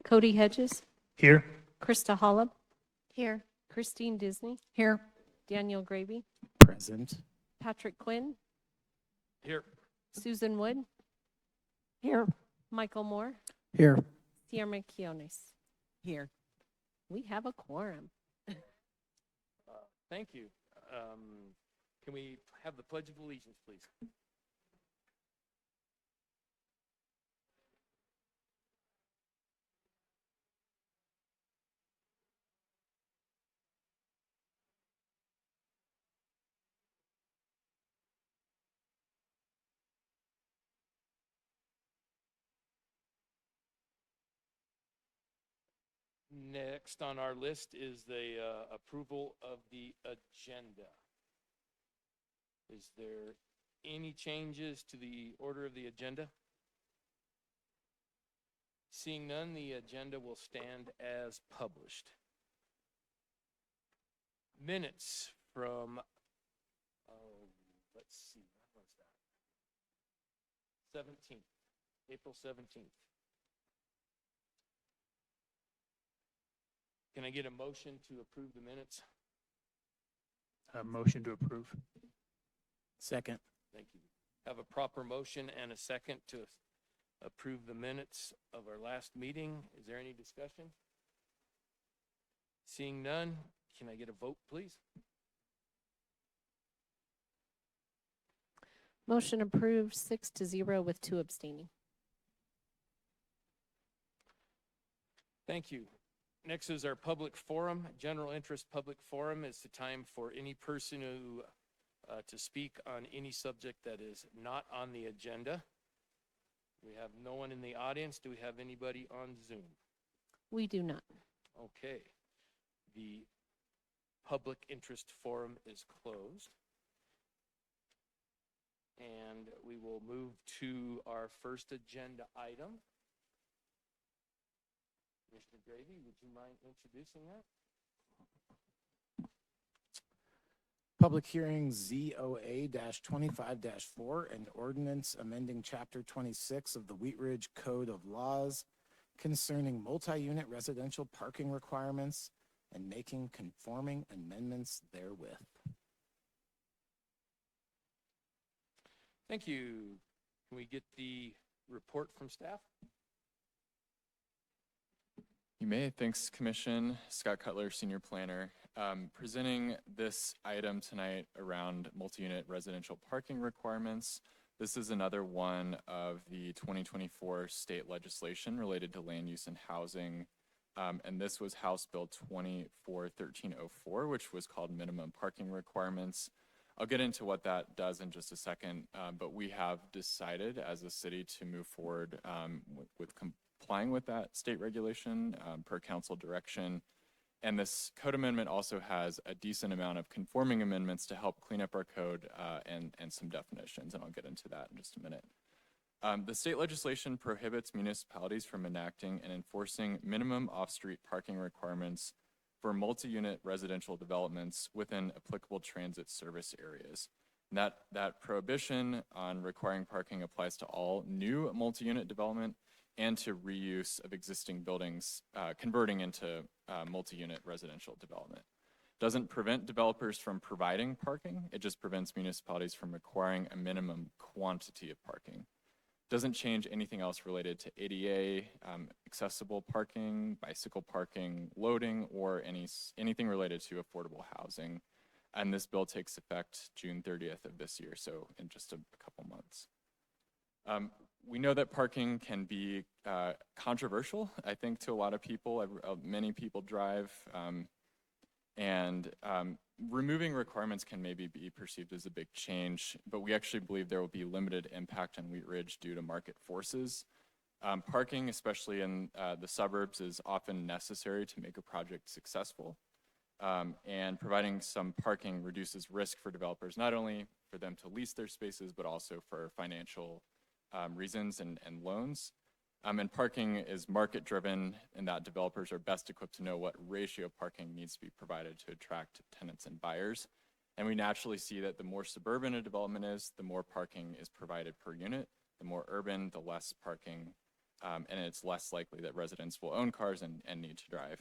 Cody Hedges, Here. Krista Hollop, Here. Christine Disney, Here. Daniel Gravy, Present. Patrick Quinn, Here. Susan Wood, Here. Michael Moore, Here. Sierra Quiones. Here. We have a quorum. Thank you. Can we have the Pledge of Allegiance, please? Next on our list is the approval of the agenda. Is there any changes to the order of the agenda? Seeing none, the agenda will stand as published. Minutes from, let's see, when was that? 17th, April 17th. Can I get a motion to approve the minutes? Motion to approve. Second. Thank you. Have a proper motion and a second to approve the minutes of our last meeting. Is there any discussion? Seeing none, can I get a vote, please? Motion approved 6-0 with 2 abstaining. Thank you. Next is our public forum. General interest public forum is the time for any person who to speak on any subject that is not on the agenda. We have no one in the audience. Do we have anybody on Zoom? We do not. Okay. The public interest forum is closed. And we will move to our first agenda item. Commissioner Gravy, would you mind introducing that? Public hearing ZOA-25-4, an ordinance amending Chapter 26 of the Wheat Ridge Code of Laws concerning multi-unit residential parking requirements and making conforming amendments therewith. Thank you. Can we get the report from staff? You may. Thanks, Commission. Scott Cutler, Senior Planner. Presenting this item tonight around multi-unit residential parking requirements. This is another one of the 2024 state legislation related to land use and housing. And this was House Bill 241304, which was called minimum parking requirements. I'll get into what that does in just a second, but we have decided as a city to move forward with complying with that state regulation per council direction. And this code amendment also has a decent amount of conforming amendments to help clean up our code and some definitions, and I'll get into that in just a minute. The state legislation prohibits municipalities from enacting and enforcing minimum off-street parking requirements for multi-unit residential developments within applicable transit service areas. And that prohibition on requiring parking applies to all new multi-unit development and to reuse of existing buildings, converting into multi-unit residential development. Doesn't prevent developers from providing parking, it just prevents municipalities from requiring a minimum quantity of parking. Doesn't change anything else related to ADA, accessible parking, bicycle parking, loading, or anything related to affordable housing. And this bill takes effect June 30th of this year, so in just a couple months. We know that parking can be controversial, I think, to a lot of people. Many people drive, and removing requirements can maybe be perceived as a big change, but we actually believe there will be limited impact on Wheat Ridge due to market forces. Parking, especially in the suburbs, is often necessary to make a project successful. And providing some parking reduces risk for developers, not only for them to lease their spaces, but also for financial reasons and loans. And parking is market driven, in that developers are best equipped to know what ratio of parking needs to be provided to attract tenants and buyers. And we naturally see that the more suburban a development is, the more parking is provided per unit. The more urban, the less parking and it's less likely that residents will own cars and need to drive.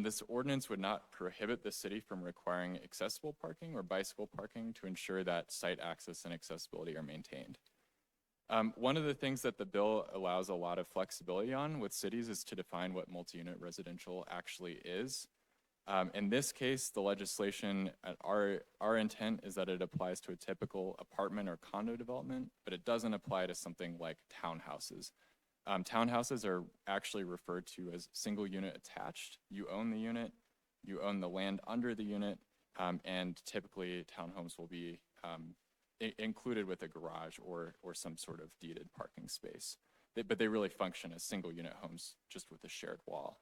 This ordinance would not prohibit the city from requiring accessible parking or bicycle parking to ensure that site access and accessibility are maintained. One of the things that the bill allows a lot of flexibility on with cities is to define what multi-unit residential actually is. In this case, the legislation, our intent is that it applies to a typical apartment or condo development, but it doesn't apply to something like townhouses. Townhouses are actually referred to as single unit attached. You own the unit, you own the land under the unit, and typically townhomes will be included with a garage or some sort of deeded parking space. But they really function as single unit homes just with a shared wall.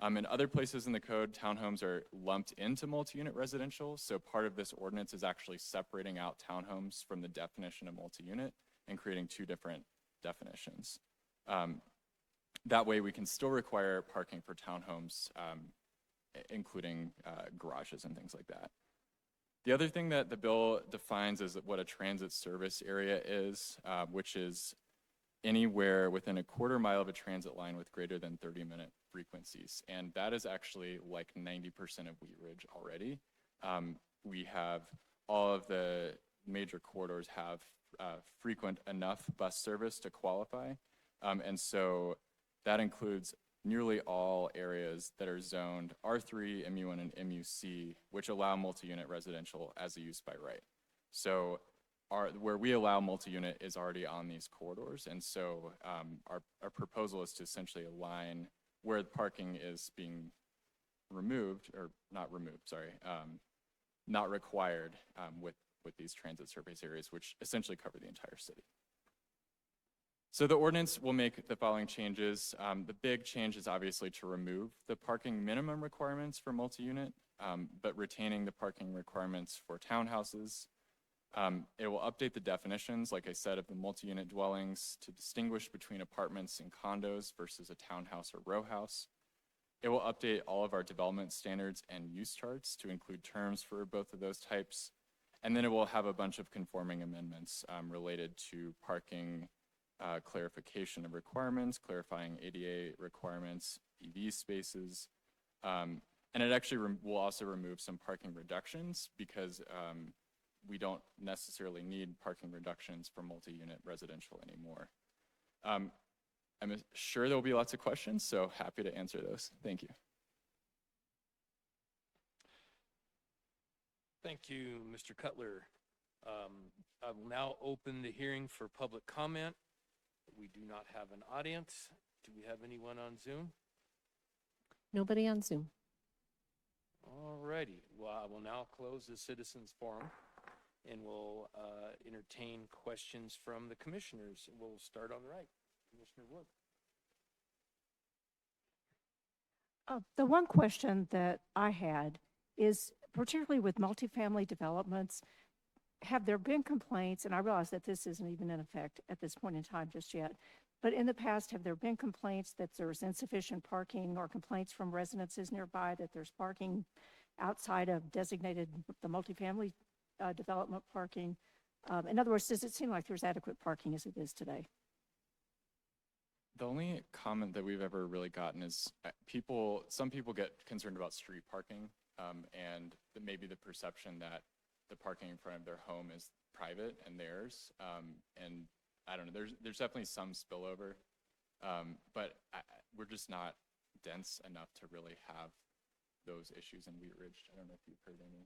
In other places in the code, townhomes are lumped into multi-unit residential, so part of this ordinance is actually separating out townhomes from the definition of multi-unit and creating two different definitions. That way we can still require parking for townhomes, including garages and things like that. The other thing that the bill defines is what a transit service area is, which is anywhere within a quarter mile of a transit line with greater than 30-minute frequencies. And that is actually like 90% of Wheat Ridge already. We have all of the major corridors have frequent enough bus service to qualify. And so that includes nearly all areas that are zoned R3, MU1, and MUC, which allow multi-unit residential as a use by right. So where we allow multi-unit is already on these corridors. And so our proposal is to essentially align where the parking is being removed, or not removed, sorry, not required with these transit service areas, which essentially cover the entire city. So the ordinance will make the following changes. The big change is obviously to remove the parking minimum requirements for multi-unit, but retaining the parking requirements for townhouses. It will update the definitions, like I said, of the multi-unit dwellings to distinguish between apartments and condos versus a townhouse or row house. It will update all of our development standards and use charts to include terms for both of those types. And then it will have a bunch of conforming amendments related to parking, clarification of requirements, clarifying ADA requirements, EV spaces, and it actually will also remove some parking reductions because we don't necessarily need parking reductions for multi-unit residential anymore. I'm sure there will be lots of questions, so happy to answer those. Thank you. Thank you, Mr. Cutler. I will now open the hearing for public comment. We do not have an audience. Do we have anyone on Zoom? Nobody on Zoom. All righty. Well, I will now close the citizens forum and we'll entertain questions from the commissioners. We'll start on the right. Commissioner Wood. The one question that I had is, particularly with multifamily developments, have there been complaints, and I realize that this isn't even in effect at this point in time just yet, but in the past, have there been complaints that there's insufficient parking or complaints from residences nearby that there's parking outside of designated the multifamily development parking? In other words, does it seem like there's adequate parking as it is today? The only comment that we've ever really gotten is some people get concerned about street parking and maybe the perception that the parking in front of their home is private and theirs. And I don't know, there's definitely some spillover, but we're just not dense enough to really have those issues in Wheat Ridge. I don't know if you've heard any.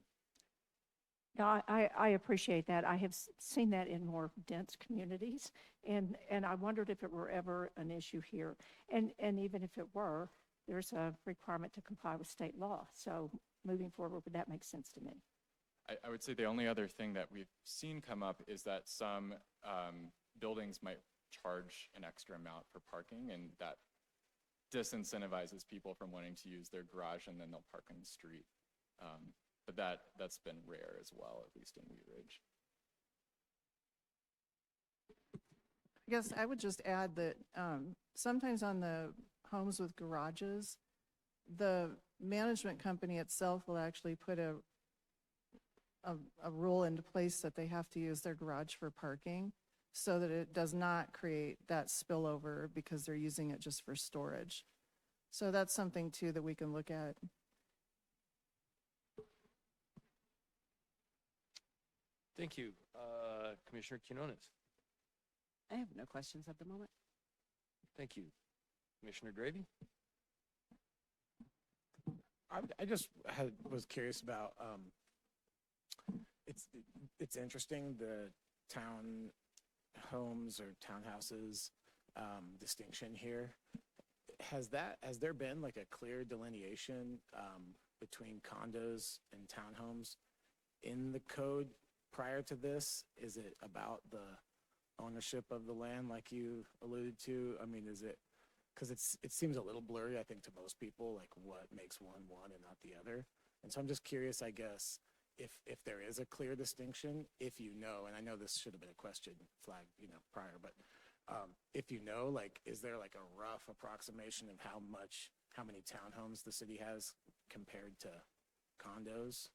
No, I appreciate that. I have seen that in more dense communities, and I wondered if it were ever an issue here. And even if it were, there's a requirement to comply with state law. So moving forward, that makes sense to me. I would say the only other thing that we've seen come up is that some buildings might charge an extra amount for parking, and that disincentivizes people from wanting to use their garage, and then they'll park on the street. But that's been rare as well, at least in Wheat Ridge. I guess I would just add that sometimes on the homes with garages, the management company itself will actually put a rule into place that they have to use their garage for parking. so that it does not create that spillover because they're using it just for storage. So that's something too that we can look at. Thank you. Commissioner Quinones. I have no questions at the moment. Thank you. Commissioner Gravy? I just was curious about, it's interesting, the town homes or townhouses distinction here. Has there been like a clear delineation between condos and townhomes in the code prior to this? Is it about the ownership of the land like you alluded to? I mean, is it, because it seems a little blurry, I think, to most people, like what makes one and not the other. And so I'm just curious, I guess, if there is a clear distinction, if you know, and I know this should have been a question flagged, prior, but if you know, like, is there like a rough approximation of how many townhomes the city has compared to condos?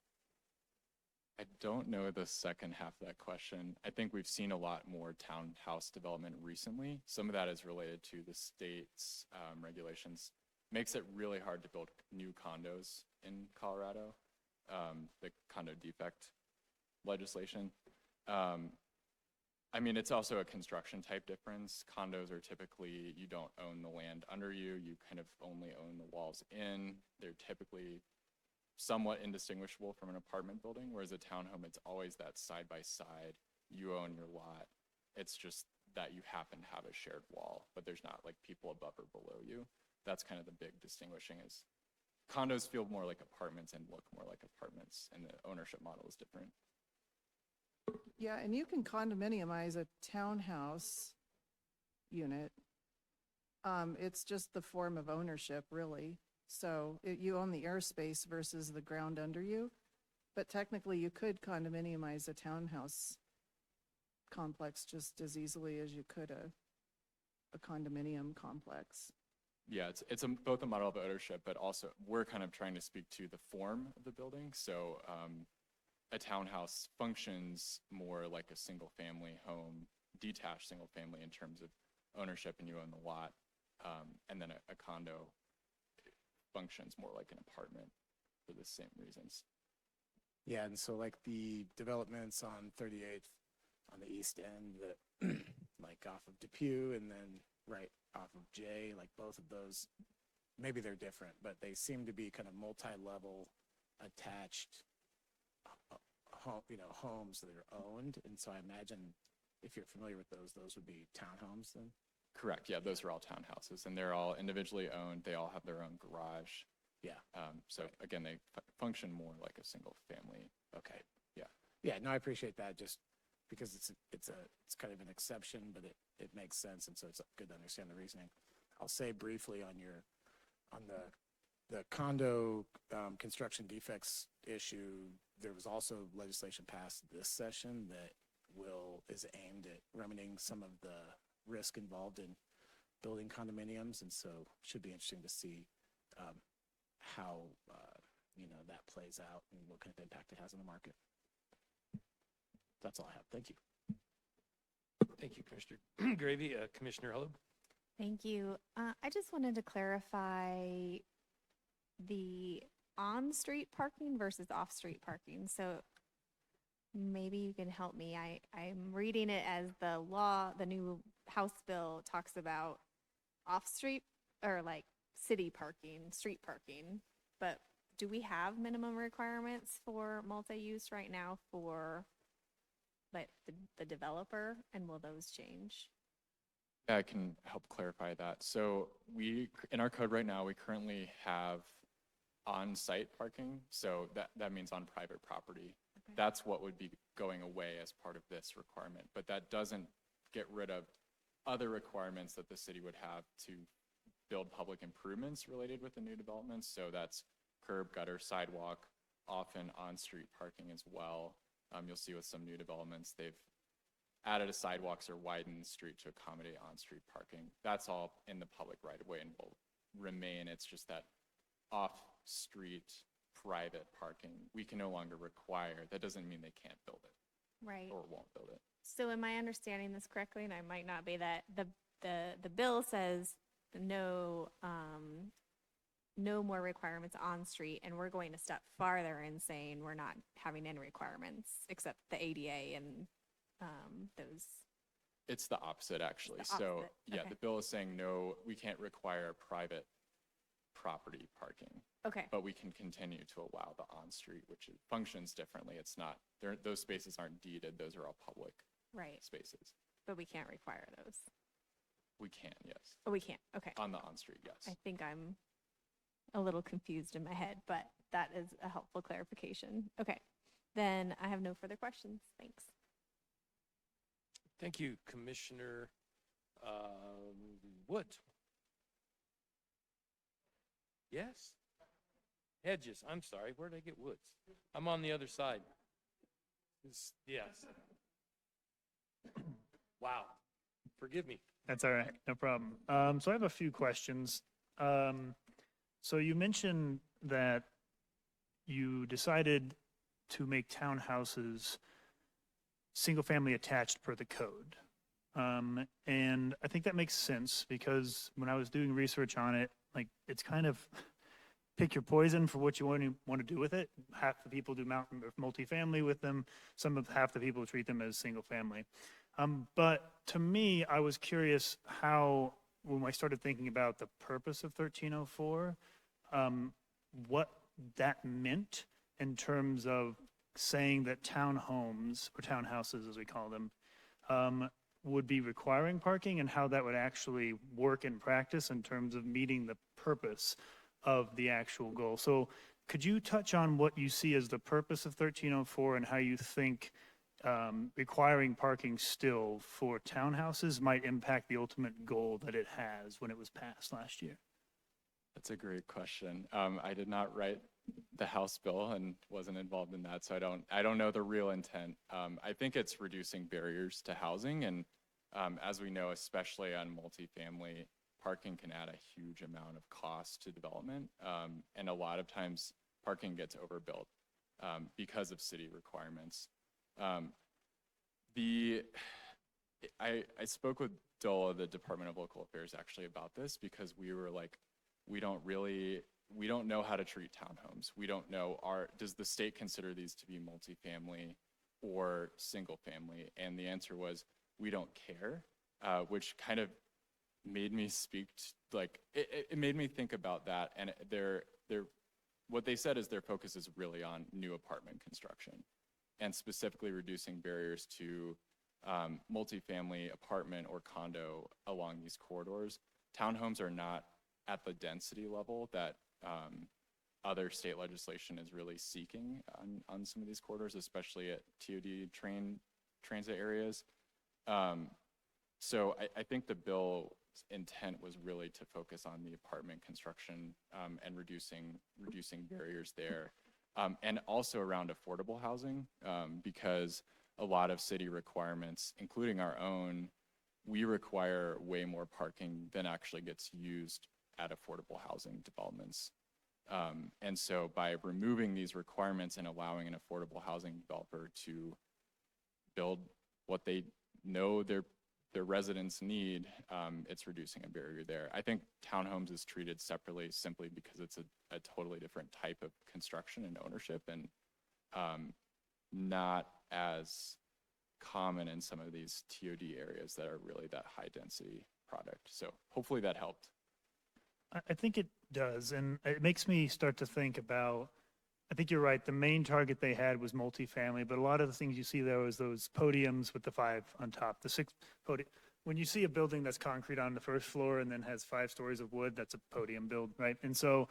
I don't know the second half of that question. I think we've seen a lot more townhouse development recently. Some of that is related to the state's regulations. Makes it really hard to build new condos in Colorado, the condo defect legislation. I mean, it's also a construction type difference. Condos are typically, you don't own the land under you. You kind of only own the walls in. They're typically somewhat indistinguishable from an apartment building, whereas a townhome, it's always that side by side. You own your lot. It's just that you happen to have a shared wall, but there's not like people above or below you. That's kind of the big distinguishing is condos feel more like apartments and look more like apartments, and the ownership model is different. Yeah, and you can condominiumize a townhouse unit. It's just the form of ownership, really. So you own the airspace versus the ground under you. But technically, you could condominiumize a townhouse complex just as easily as you could a condominium complex. Yeah, it's both a model of ownership, but also we're kind of trying to speak to the form of the building. So a townhouse functions more like a single family home, detached single family in terms of ownership, and you own the lot. And then a condo functions more like an apartment for the same reasons. Yeah, and so like the developments on 38th on the east end, that like off of Depew and then right off of J, like both of those, maybe they're different, but they seem to be kind of multi-level attached homes that are owned. And so I imagine if you're familiar with those would be townhomes then? Correct. Yeah, those are all townhouses, and they're all individually owned. They all have their own garage. Yeah. So again, they function more like a single family. Okay. Yeah. Yeah, no, I appreciate that, just because it's kind of an exception, but it makes sense, and so it's good to understand the reasoning. I'll say briefly on the condo construction defects issue, there was also legislation passed this session that is aimed at remedying some of the risk involved in building condominiums, and so should be interesting to see how that plays out and what kind of impact it has on the market. That's all I have. Thank you. Thank you, Commissioner Gravy. Commissioner Hello. Thank you. I just wanted to clarify the on-street parking versus off-street parking. So maybe you can help me. I'm reading it as the new House bill talks about off-street or like city parking, street parking. But do we have minimum requirements for multi-use right now for like the developer, and will those change? I can help clarify that. So in our code right now, we currently have on-site parking. So that means on private property. Okay. That's what would be going away as part of this requirement. But that doesn't get rid of other requirements that the city would have to build public improvements related with the new developments. So that's curb, gutter, sidewalk, often on-street parking as well. You'll see with some new developments, they've added a sidewalks or widened the street to accommodate on-street parking. That's all in the public right-of-way and will remain. It's just that off-street private parking we can no longer require. That doesn't mean they can't build it Right. or won't build it. So am I understanding this correctly? And I might not be, that the bill says no, no more requirements on street, and we're going a step farther in saying we're not having any requirements except the ADA and, those. It's the opposite, actually. the So, opposite, yeah, okay. the bill is saying, no, we can't require private property parking, Okay, but we can continue to allow the on-street, which functions differently. It's not, those spaces aren't deeded. Those are all public right, spaces. but we can't require those. We can, yes. Oh, we can't, okay. On the on-street, yes. I think I'm a little confused in my head, but that is a helpful clarification. Okay, then I have no further questions. Thanks. Thank you, Commissioner Wood. Yes? Hedges, I'm sorry, where did I get Woods? I'm on the other side. Yes. Wow, forgive me. That's all right, no problem. So I have a few questions. So you mentioned that you decided to make townhouses single-family attached per the code. And I think that makes sense because when I was doing research on it, like it's kind of pick your poison for what you want to do with it. Half the people do multifamily with them. Half the people treat them as single-family. But to me, I was curious how, when I started thinking about the purpose of 1304, what that meant in terms of saying that townhomes, or townhouses as we call them, would be requiring parking and how that would actually work in practice in terms of meeting the purpose of the actual goal. So could you touch on what you see as the purpose of 1304 and how you think requiring parking still for townhouses might impact the ultimate goal that it has when it was passed last year? That's a great question. I did not write the House bill and wasn't involved in that, so I don't know the real intent. I think it's reducing barriers to housing, and as we know, especially on multifamily, parking can add a huge amount of cost to development, and a lot of times parking gets overbuilt because of city requirements. I spoke with DOLA, the Department of Local Affairs, actually about this because we were like, we don't know how to treat townhomes. We don't know, does the state consider these to be multifamily or single family? And the answer was, we don't care, which kind of made me it made me think about that. And what they said is their focus is really on new apartment construction and specifically reducing barriers to multifamily apartment or condo along these corridors. Townhomes are not at the density level that other state legislation is really seeking on some of these corridors, especially at TOD transit areas. So I think the bill's intent was really to focus on the apartment construction and reducing barriers there. And also around affordable housing, because a lot of city requirements, including our own, we require way more parking than actually gets used at affordable housing developments. And so by removing these requirements and allowing an affordable housing developer to build what they know their residents need, it's reducing a barrier there. I think townhomes is treated separately simply because it's a totally different type of construction and ownership and not as common in some of these TOD areas that are really that high density product. So hopefully that helped. I think it does, and it makes me start to think about, I think you're right, the main target they had was multifamily, but a lot of the things you see there is those podiums with the 5 on top, the 6 podium. When you see a building that's concrete on the first floor and then has 5 stories of wood, that's a podium build, right? And so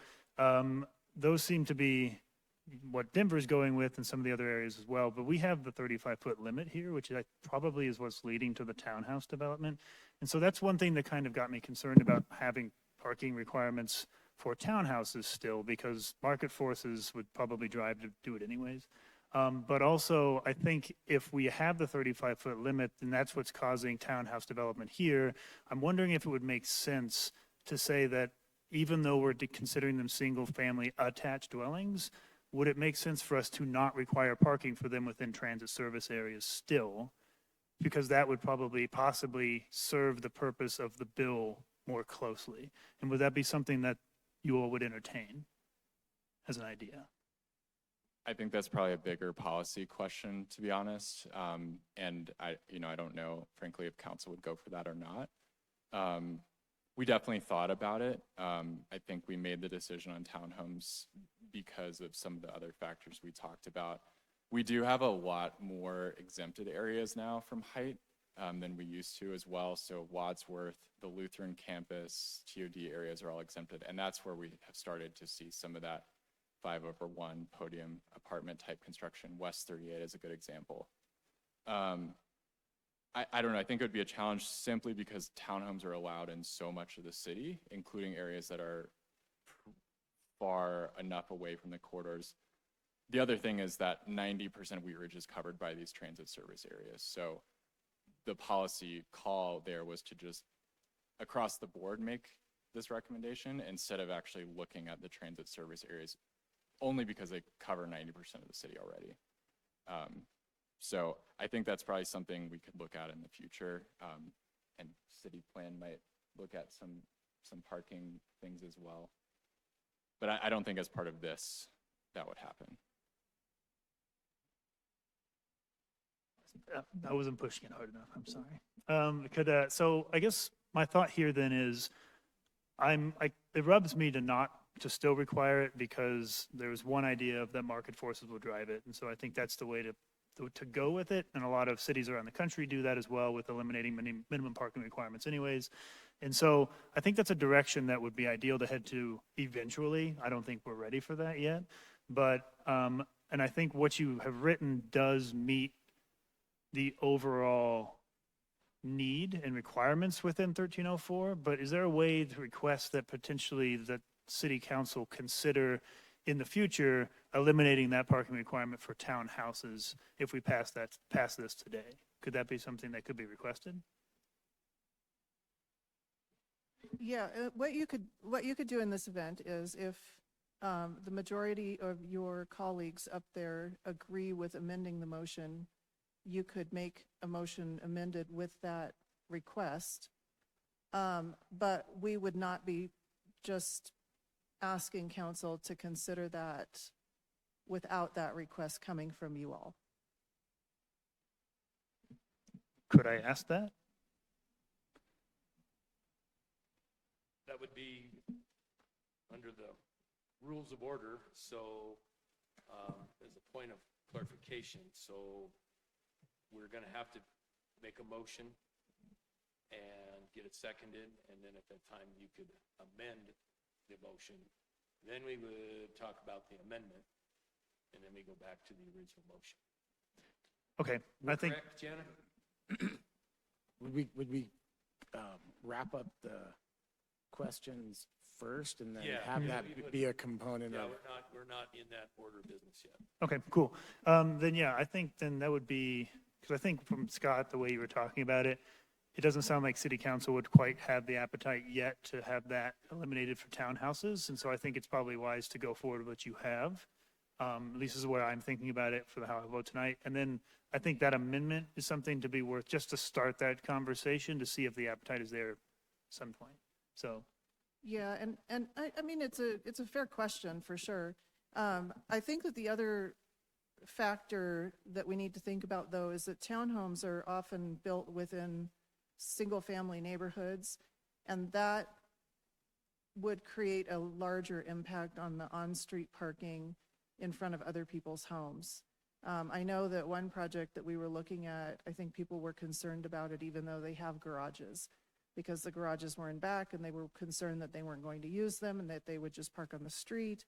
those seem to be what Denver's going with and some of the other areas as well, but we have the 35-foot limit here, which probably is what's leading to the townhouse development. And so that's one thing that kind of got me concerned about having parking requirements for townhouses still, because market forces would probably drive to do it anyways. But also, I think if we have the 35-foot limit, then that's what's causing townhouse development here. I'm wondering if it would make sense to say that even though we're considering them single-family attached dwellings, would it make sense for us to not require parking for them within transit service areas still, because that would probably possibly serve the purpose of the bill more closely. And would that be something that you all would entertain as an idea? I think that's probably a bigger policy question, to be honest. And I don't know, frankly, if council would go for that or not. We definitely thought about it. I think we made the decision on townhomes because of some of the other factors we talked about. We do have a lot more exempted areas now from height than we used to as well. So Wadsworth, the Lutheran campus, TOD areas are all exempted. And that's where we have started to see some of that 5/1 podium apartment type construction. West 38 is a good example. I don't know, I think it would be a challenge simply because townhomes are allowed in so much of the city, including areas that are far enough away from the corridors. The other thing is that 90% of Wheat Ridge is covered by these transit service areas. So the policy call there was to just across the board make this recommendation instead of actually looking at the transit service areas, only because they cover 90% of the city already. So I think that's probably something we could look at in the future. And city plan might look at some parking things as well. But I don't think as part of this, that would happen. I wasn't pushing it hard enough, I'm sorry. So I guess my thought here then is, it rubs me to still require it because there's one idea of that market forces will drive it. And so I think that's the way to go with it. And a lot of cities around the country do that as well with eliminating minimum parking requirements anyways. And so I think that's a direction that would be ideal to head to eventually. I don't think we're ready for that yet. But, and I think what you have written does meet the overall need and requirements within 1304, but is there a way to request that potentially the city council consider in the future eliminating that parking requirement for townhouses if we pass this today? Could that be something that could be requested? Yeah, what you could do in this event is if the majority of your colleagues up there agree with amending the motion, you could make a motion amended with that request. But we would not be just asking council to consider that without that request coming from you all. Could I ask that? That would be under the rules of order. So as a point of clarification, so we're going to have to make a motion and get it seconded, and then at that time you could amend the motion. Then we would talk about the amendment, and then we go back to the original motion. Okay, I think. Correct, Jana? Would we wrap up the questions first and then have that be a component Yeah, of? we're not in that order of business yet. Okay, cool. Then yeah, I think then that would be, because I think from Scott, the way you were talking about it, it doesn't sound like city council would quite have the appetite yet to have that eliminated for townhouses. And so I think it's probably wise to go forward with what you have. At least this is what I'm thinking about it for how I vote tonight. And then I think that amendment is something to be worth just to start that conversation to see if the appetite is there at some point. So. Yeah, and I mean, it's a fair question for sure. I think that the other factor that we need to think about though is that townhomes are often built within single-family neighborhoods, and that would create a larger impact on the on-street parking in front of other people's homes. I know that one project that we were looking at, I think people were concerned about it even though they have garages, because the garages were in back and they were concerned that they weren't going to use them and that they would just park on the street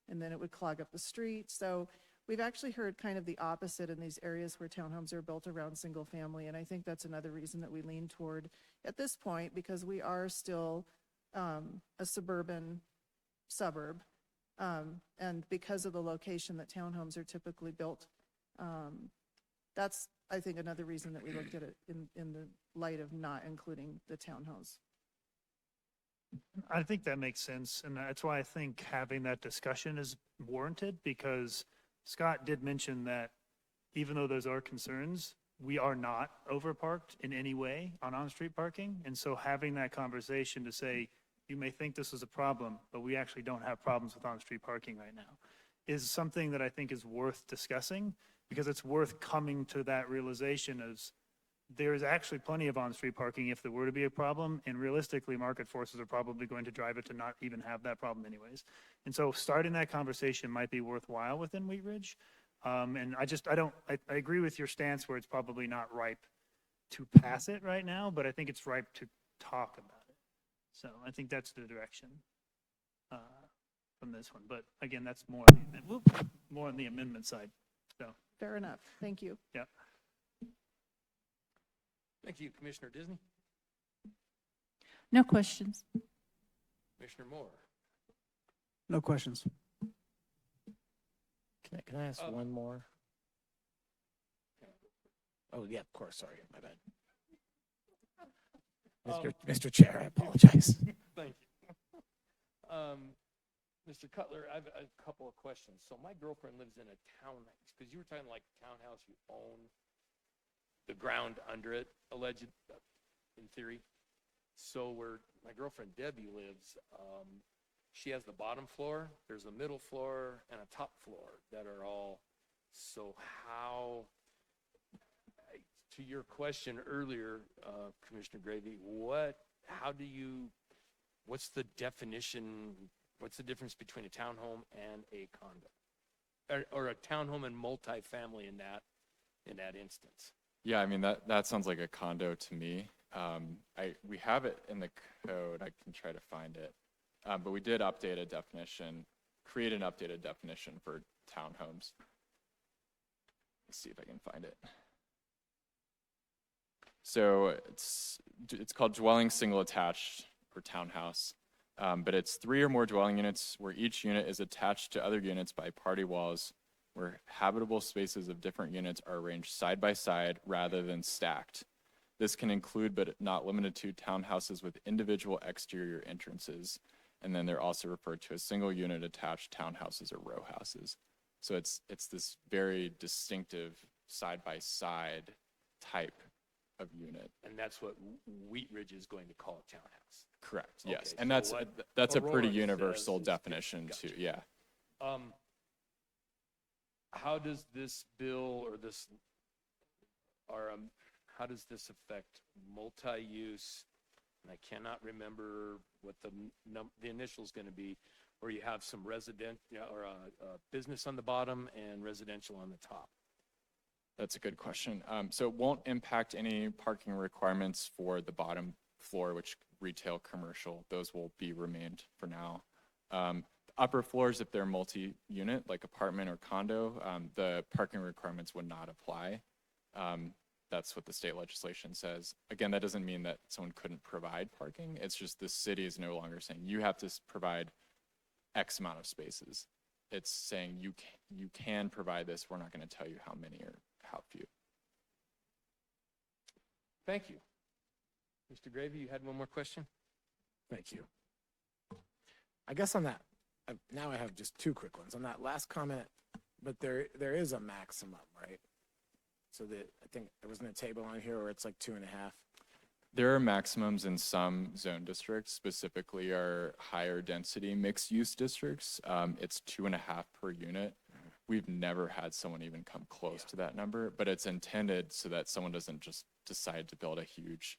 and then it would clog up the street. So we've actually heard kind of the opposite in these areas where townhomes are built around single family. And I think that's another reason that we lean toward at this point, because we are still a suburban suburb. And because of the location that townhomes are typically built, that's, I think, another reason that we looked at it in the light of not including the townhomes. I think that makes sense. And that's why I think having that discussion is warranted, because Scott did mention that even though those are concerns, we are not overparked in any way on on-street parking. And so having that conversation to say, you may think this is a problem, but we actually don't have problems with on-street parking right now, is something that I think is worth discussing, because it's worth coming to that realization as there is actually plenty of on-street parking if there were to be a problem, and realistically, market forces are probably going to drive it to not even have that problem anyways. And so starting that conversation might be worthwhile within Wheat Ridge. And I agree with your stance where it's probably not ripe to pass it right now, but I think it's ripe to talk about it. So I think that's the direction from this one. But again, that's more on the amendment side. So, Fair enough. Thank you. yeah. Thank you, Commissioner Disney. No questions. Commissioner Moore. No questions. Can I ask Oh. one more? Oh, yeah, of course, sorry, my bad. Mr. Chair, I apologize. Thank you. Mr. Cutler, I have a couple of questions. So my girlfriend lives in a townhouse, because you were talking like townhouse, you own the ground under it, alleged, in theory. So where my girlfriend Debbie lives, she has the bottom floor, there's a middle floor, and a top floor that are all, so how, to your question earlier, Commissioner Gravy, what's the definition, what's the difference between a townhome and a condo? Or a townhome and multifamily in that instance? Yeah, I mean, that sounds like a condo to me. We have it in the code. I can try to find it. But we did create an updated definition for townhomes. Let's see if I can find it. So it's called dwelling single attached or townhouse. But it's 3 or more dwelling units where each unit is attached to other units by party walls, where habitable spaces of different units are arranged side by side rather than stacked. This can include, but not limited to, townhouses with individual exterior entrances. And then they're also referred to as single unit attached townhouses or row houses. So it's this very distinctive side by side type of unit. And that's what Wheat Ridge is going to call a townhouse. Correct, Okay, yes. And so that's a what pretty Aurora universal says is definition gotcha. too, yeah. How does this bill how does this affect multi-use? And I cannot remember what the initial is going to be, where you have some or business on the bottom and residential on the top. That's a good question. So it won't impact any parking requirements for the bottom floor, which retail, commercial, those will be remained for now. Upper floors, if they're multi-unit, like apartment or condo, the parking requirements would not apply. That's what the state legislation says. Again, that doesn't mean that someone couldn't provide parking. It's just the city is no longer saying you have to provide X amount of spaces. It's saying you can provide this. We're not going to tell you how many or how few. Thank you. Mr. Gravy, you had one more question? Thank you. I guess on that, now I have just 2 quick ones. On that last comment, but there is a maximum, right? So that, I think there wasn't a table on here where it's like 2.5. There are maximums in some zone districts, specifically our higher density mixed use districts. It's 2.5 per unit. We've never had someone even come close to that number, but it's intended so that someone doesn't just decide to build a huge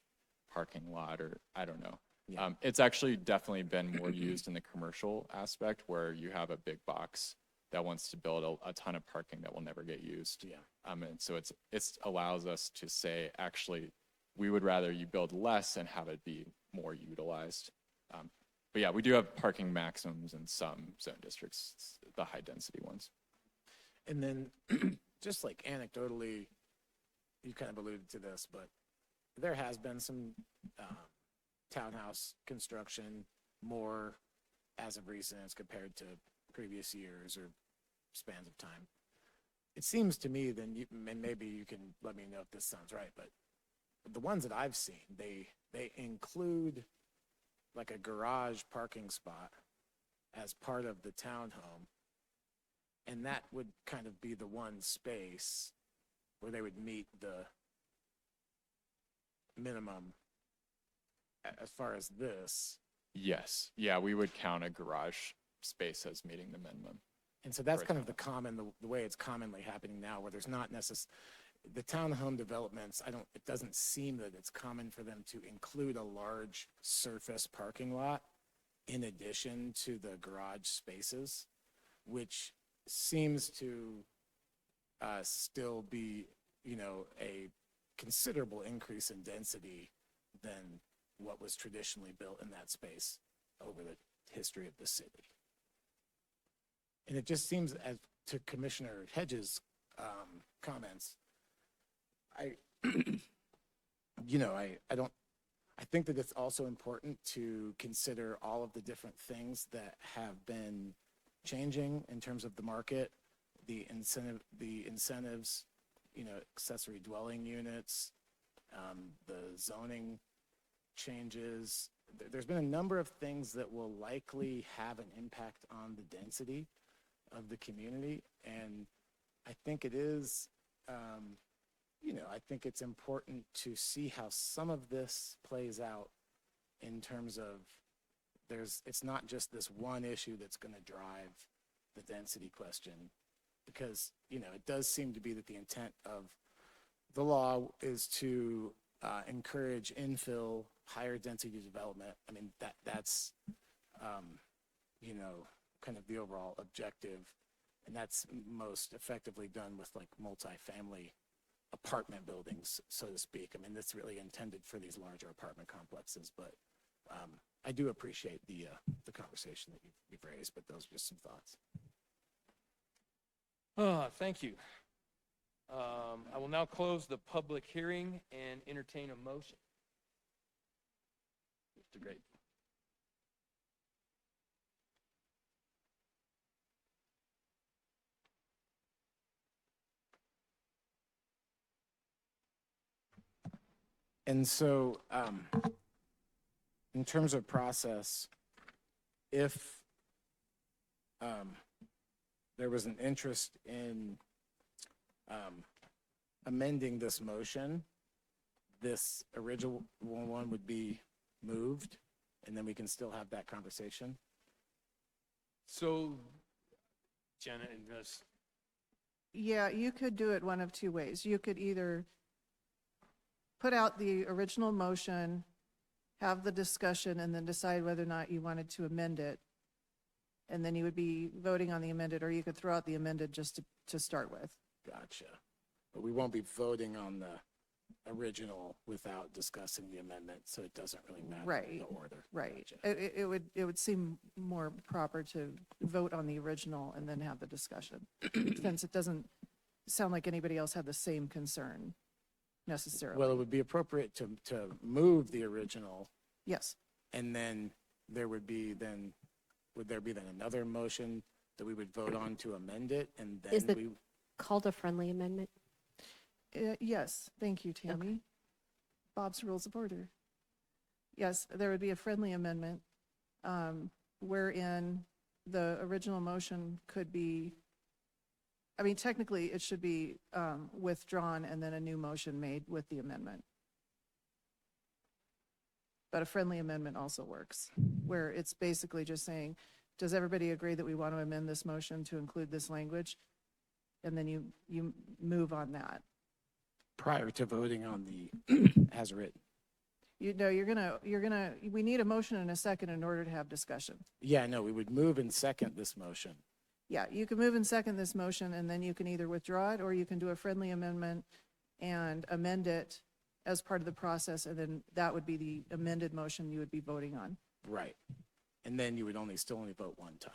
parking lot, or I don't know. Yeah. It's actually definitely been more used in the commercial aspect, where you have a big box that wants to build a ton of parking that will never get used. Yeah. And so it allows us to say, actually, we would rather you build less and have it be more utilized. But yeah, we do have parking maximums in some zone districts, the high density ones. And then just like anecdotally, you kind of alluded to this, but there has been some townhouse construction more as of recent as compared to previous years or spans of time. It seems to me then, and maybe you can let me know if this sounds right, but the ones that I've seen, they include like a garage parking spot as part of the townhome. And that would kind of be the one space where they would meet the minimum as far as this. Yes, yeah, we would count a garage space as meeting the minimum. And so that's For a kind of the way it's commonly happening now, where there's not the townhome developments, it doesn't seem that it's common for them to include a large surface parking lot in addition to the garage spaces, which seems to still be, a considerable increase in density than what was traditionally built in that space over the history of the city. And it just seems, as to Commissioner Hedges' comments, I think that it's also important to consider all of the different things that have been changing in terms of the market, the incentives, accessory dwelling units, the zoning changes. There's been a number of things that will likely have an impact on the density of the community. And I think it is, I think it's important to see how some of this plays out in terms of it's not just this one issue that's going to drive the density question, because, it does seem to be that the intent of the law is to encourage infill, higher density development. I mean, that's, kind of the overall objective. And that's most effectively done with like multifamily apartment buildings, so to speak. I mean, that's really intended for these larger apartment complexes, but I do appreciate the conversation that you've raised, but those are just some thoughts. Thank you. I will now close the public hearing and entertain a motion. Mr. Great. And so, in terms of process, if there was an interest in amending this motion, this original one would be moved, and then we can still have that conversation. So, Jenna, and this, Yeah, you could do it one of two ways. You could either put out the original motion, have the discussion, and then decide whether or not you wanted to amend it. And then you would be voting on the amended, or you could throw out the amended just to start with. Gotcha. But we won't be voting on the original without discussing the amendment, so it doesn't really matter Right. the order. Right. Gotcha. It would seem more proper to vote on the original and then have the discussion, since it doesn't sound like anybody else had the same concern necessarily. Well, it would be appropriate to move the original, Yes. and then would there be another motion that we would vote on to amend it, and then Is the- we, Called a friendly amendment? Yes, thank you, Tammy. Bob's Rules of Order. Yes, there would be a friendly amendment wherein the original motion could be, I mean, technically, it should be withdrawn and then a new motion made with the amendment. But a friendly amendment also works, where it's basically just saying, does everybody agree that we want to amend this motion to include this language? And then you move on that. prior to voting on the as written. We need a motion and a second in order to have discussion. Yeah, no, we would move and second this motion. Yeah, you can move and second this motion, and then you can either withdraw it, or you can do a friendly amendment and amend it as part of the process, and then that would be the amended motion you would be voting on. Right. And then you would still only vote one time.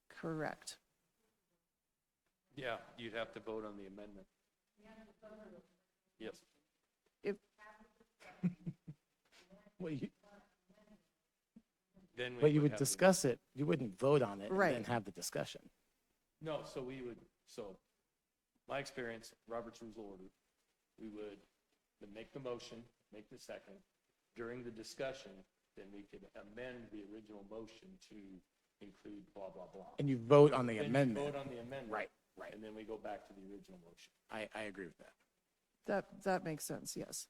Correct. yeah, you'd have to vote on the amendment. Yes. If, Well, Then we but you would have the- discuss it, you wouldn't vote on it and Right. then have the discussion. No, so my experience, Robert's Rules of Order, we would make the motion, make the second. During the discussion, then we could amend the original motion to include blah, blah, blah. And you vote on the Then you amendment. vote on the amendment. Right. And then we go back to the original motion. I agree with that. that makes sense, yes.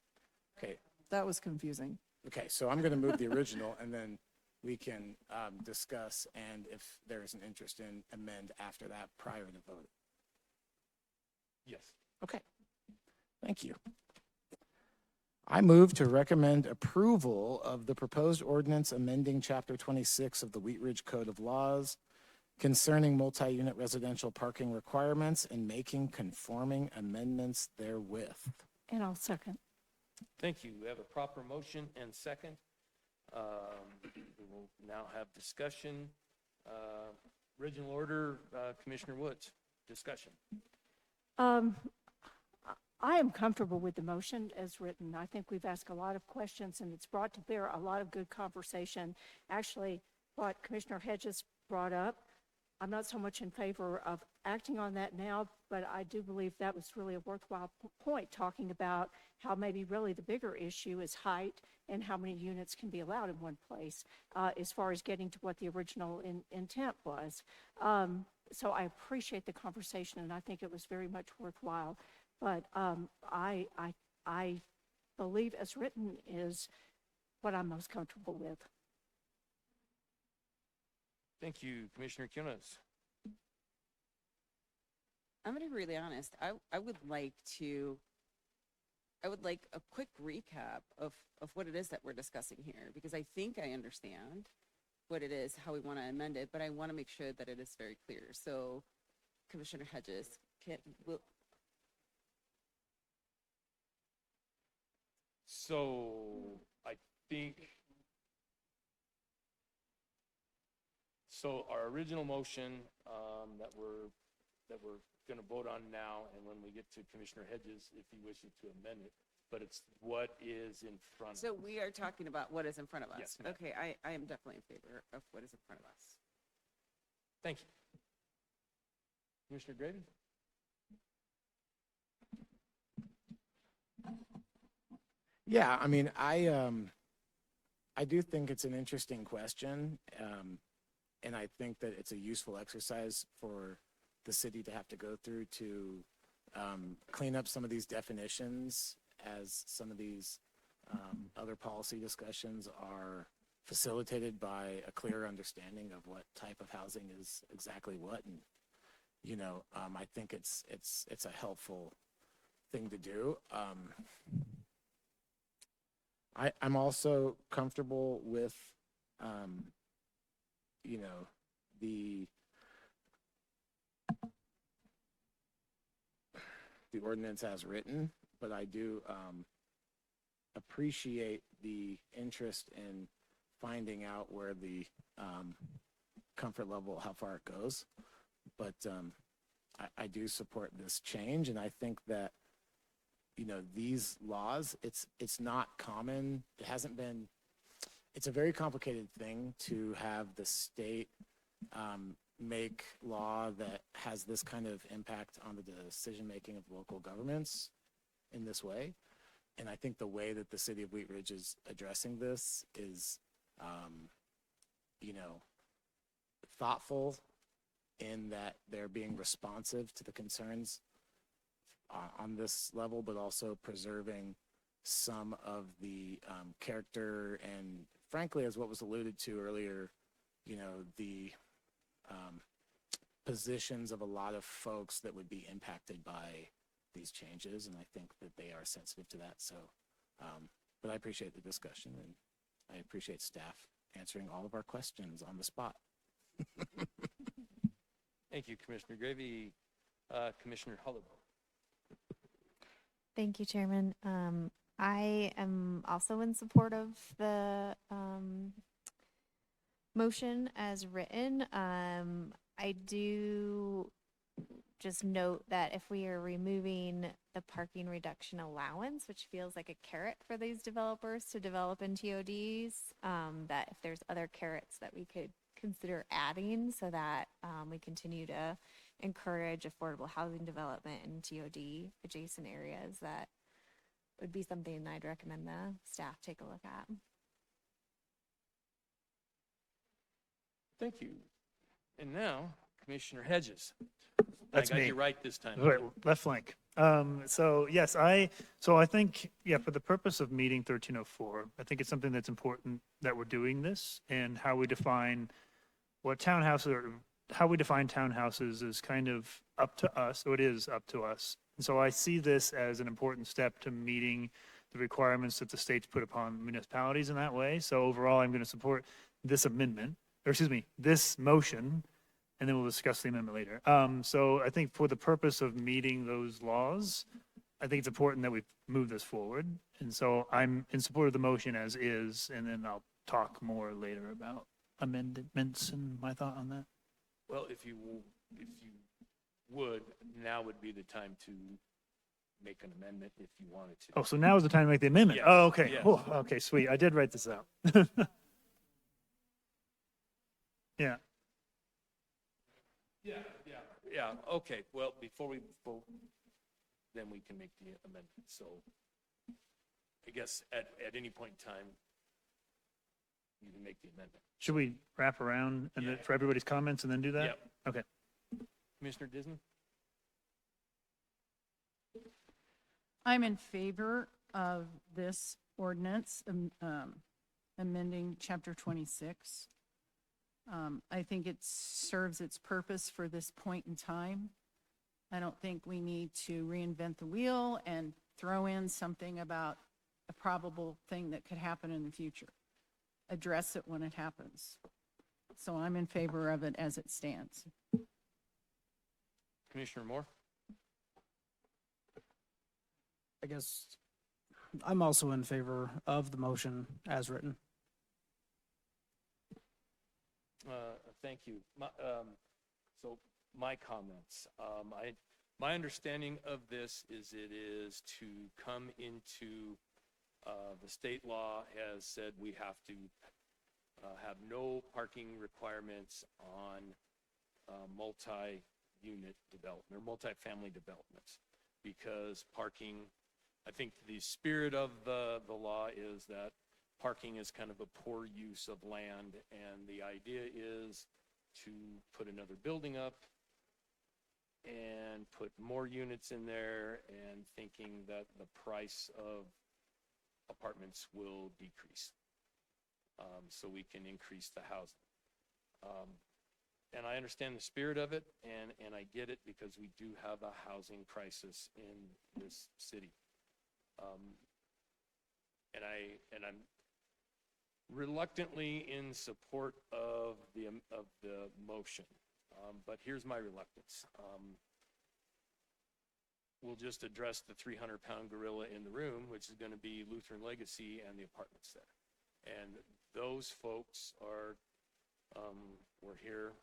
Okay. That was confusing. Okay, so I'm going to move the original, and then we can discuss, and if there is an interest in, amend after that prior to vote. Yes. Okay, thank you. I move to recommend approval of the proposed ordinance amending Chapter 26 of the Wheat Ridge Code of Laws concerning multi-unit residential parking requirements and making conforming amendments therewith. And I'll second. Thank you. We have a proper motion and second. We will now have discussion. Original order, Commissioner Woods, discussion. I am comfortable with the motion as written. I think we've asked a lot of questions and it's brought to bear a lot of good conversation. Actually, what Commissioner Hedges brought up, I'm not so much in favor of acting on that now, but I do believe that was really a worthwhile point, talking about how maybe really the bigger issue is height and how many units can be allowed in one place, as far as getting to what the original intent was. So I appreciate the conversation and I think it was very much worthwhile. But I believe as written is what I'm most comfortable with. Thank you, Commissioner Kunis. I'm going to be really honest. I would like a quick recap of what it is that we're discussing here, because I think I understand what it is, how we want to amend it, but I want to make sure that it is very clear. So, Commissioner Hedges, So I think, so our original motion that we're going to vote on now, and when we get to Commissioner Hedges, if he wishes to amend it, but it's what is in front of us. So we are talking about what is in front of us. Yes, ma'am. Okay, I am definitely in favor of what is in front of us. Thank you. Commissioner Gravy? Yeah, I mean, I do think it's an interesting question, and I think that it's a useful exercise for the city to have to go through to clean up some of these definitions as some of these other policy discussions are facilitated by a clear understanding of what type of housing is exactly what. And, you know, I think it's a helpful thing to do. I'm also comfortable with, you know, the ordinance as written, but I do appreciate the interest in finding out where the comfort level, how far it goes. But I do support this change, and I think that, you know, these laws, it's not common. It hasn't been, it's a very complicated thing to have the state make law that has this kind of impact on the decision-making of local governments in this way. And I think the way that the city of Wheat Ridge is addressing this is, you know, thoughtful in that they're being responsive to the concerns on this level, but also preserving some of the character and, frankly, as what was alluded to earlier, you know, the positions of a lot of folks that would be impacted by these changes, and I think that they are sensitive to that. So, but I appreciate the discussion, and I appreciate staff answering all of our questions on the spot. Thank you, Commissioner Gravy. Commissioner Hullerbo. Thank you, Chairman. I am also in support of the motion as written. I do just note that if we are removing the parking reduction allowance, which feels like a carrot for these developers to develop in TODs, that if there's other carrots that we could consider adding so that we continue to encourage affordable housing development in TOD adjacent areas, that would be something I'd recommend the staff take a look at. Thank you. And now, Commissioner Hedges. That's I got me. you right this time. Right, left flank. So yes, so I think, yeah, for the purpose of meeting 1304, I think it's something that's important that we're doing this, and how we define what townhouses are, how we define townhouses is kind of up to us, so it is up to us. And so I see this as an important step to meeting the requirements that the state's put upon municipalities in that way. So overall, I'm going to support this amendment, or excuse me, this motion, and then we'll discuss the amendment later. So I think for the purpose of meeting those laws, I think it's important that we move this forward. And so I'm in support of the motion as is, and then I'll talk more later about amendments and my thought on that. Well, if you would, now would be the time to make an amendment if you wanted to. Oh, so now is the time to make the amendment? Yes, Oh, okay. yes. Oh, okay, sweet. I did write this out. Yeah. Yeah, okay, well, before we vote, then we can make the amendment, so I guess at any point in time, you can make the amendment. Should we wrap around and Yeah. for everybody's comments and then do that? Yep. Okay. Commissioner Disney? I'm in favor of this ordinance, amending chapter 26. I think it serves its purpose for this point in time. I don't think we need to reinvent the wheel and throw in something about a probable thing that could happen in the future. Address it when it happens. So I'm in favor of it as it stands. Commissioner Moore? I guess I'm also in favor of the motion as written. Thank you. So my comments, my understanding of this is it is to come into, the state law has said we have to have no parking requirements on multi-unit development or multifamily developments, because parking, I think the spirit of the law is that parking is kind of a poor use of land, and the idea is to put another building up and put more units in there, and thinking that the price of apartments will decrease, so we can increase the housing. And I understand the spirit of it, and I get it, because we do have a housing crisis in this city. And I'm reluctantly in support of the motion, but here's my reluctance. We'll just address the 300-pound gorilla in the room, which is going to be Lutheran Legacy and the apartments there. And those folks were here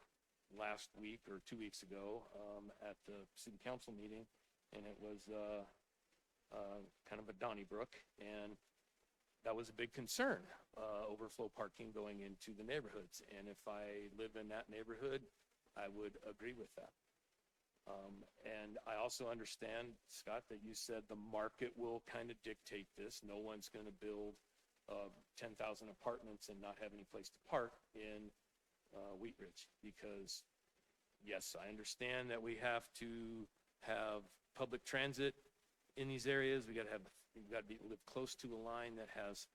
last week or 2 weeks ago at the city council meeting, and it was kind of a Donnybrook, and that was a big concern, overflow parking going into the neighborhoods. And if I live in that neighborhood, I would agree with that. And I also understand, Scott, that you said the market will kind of dictate this. No one's going to build 10,000 apartments and not have any place to park in Wheat Ridge, because yes, I understand that we have to have public transit in these areas. We've got to live close to a line that has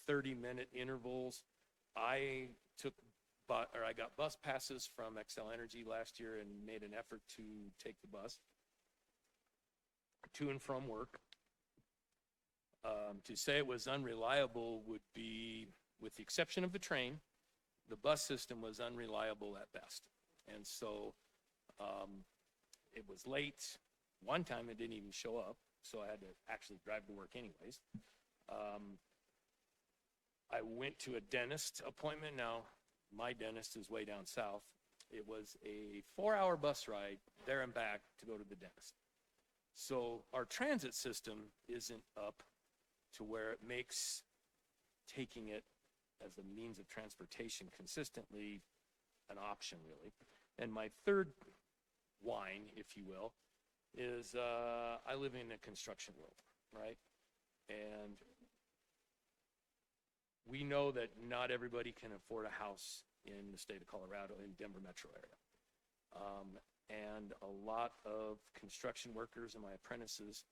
30-minute intervals. I got bus passes from Xcel Energy last year and made an effort to take the bus to and from work. To say it was unreliable would be, with the exception of the train, the bus system was unreliable at best. And so it was late. One time it didn't even show up, so I had to actually drive to work anyways. I went to a dentist appointment. Now, my dentist is way down south. It was a 4-hour bus ride there and back to go to the dentist. So our transit system isn't up to where it makes taking it as a means of transportation consistently an option, really. And my third whine, if you will, is I live in a construction world, right? And we know that not everybody can afford a house in the state of Colorado, in Denver metro area. and a lot of construction workers and my apprentices,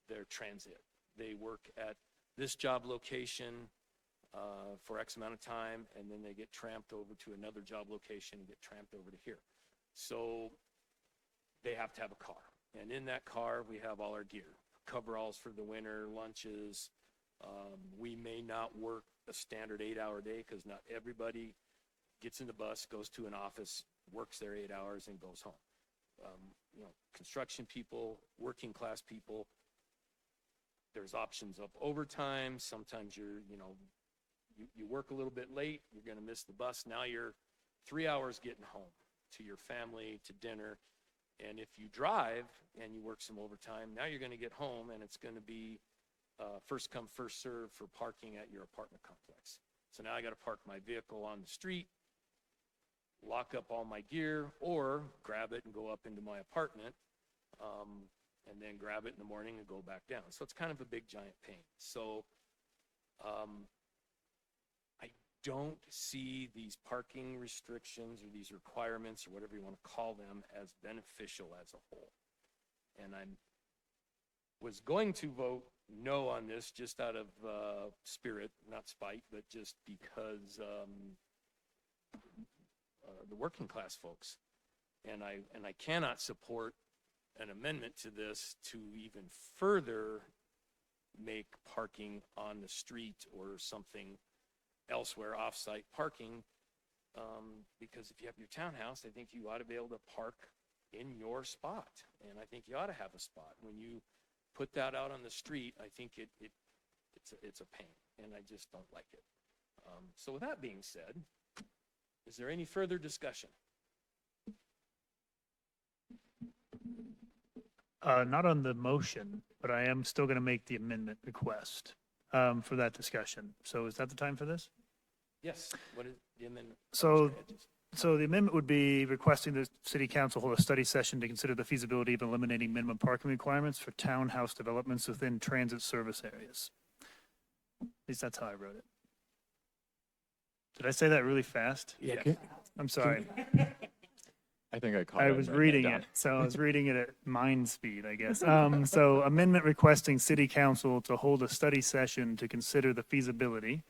they're transit. They work at this job location for X amount of time, and then they get tramped over to another job location and get tramped over to here. So they have to have a car. And in that car, we have all our gear, coveralls for the winter, lunches. We may not work a standard 8-hour day because not everybody gets in the bus, goes to an office, works their 8 hours, and goes home. Construction people, working class people, there's options of overtime. Sometimes you work a little bit late, you're going to miss the bus. Now you're 3 hours getting home to your family, to dinner. And if you drive and you work some overtime, now you're going to get home and it's going to be first come, first serve for parking at your apartment complex. So now I got to park my vehicle on the street, lock up all my gear, or grab it and go up into my apartment, and then grab it in the morning and go back down. So it's kind of a big giant pain. So I don't see these parking restrictions or these requirements or whatever you want to call them as beneficial as a whole. And I was going to vote no on this just out of spirit, not spite, but just because the working class folks. And I cannot support an amendment to this to even further make parking on the street or something elsewhere off-site parking, because if you have your townhouse, I think you ought to be able to park in your spot, and I think you ought to have a spot. When you put that out on the street, I think it's a pain, and I just don't like it. So with that being said, is there any further discussion? Not on the motion, but I am still going to make the amendment request for that discussion. So is that the time for this? Yes. What is the amendment? So, Mr. Hedges? so the amendment would be requesting the city council hold a study session to consider the feasibility of eliminating minimum parking requirements for townhouse developments within transit service areas. At least that's how I wrote it. Did I say that really fast? Yeah. I'm sorry. I think I caught I it. was and wrote that reading down. it, so I was reading it at mind speed, I guess. So amendment requesting city council to hold a study session to consider the feasibility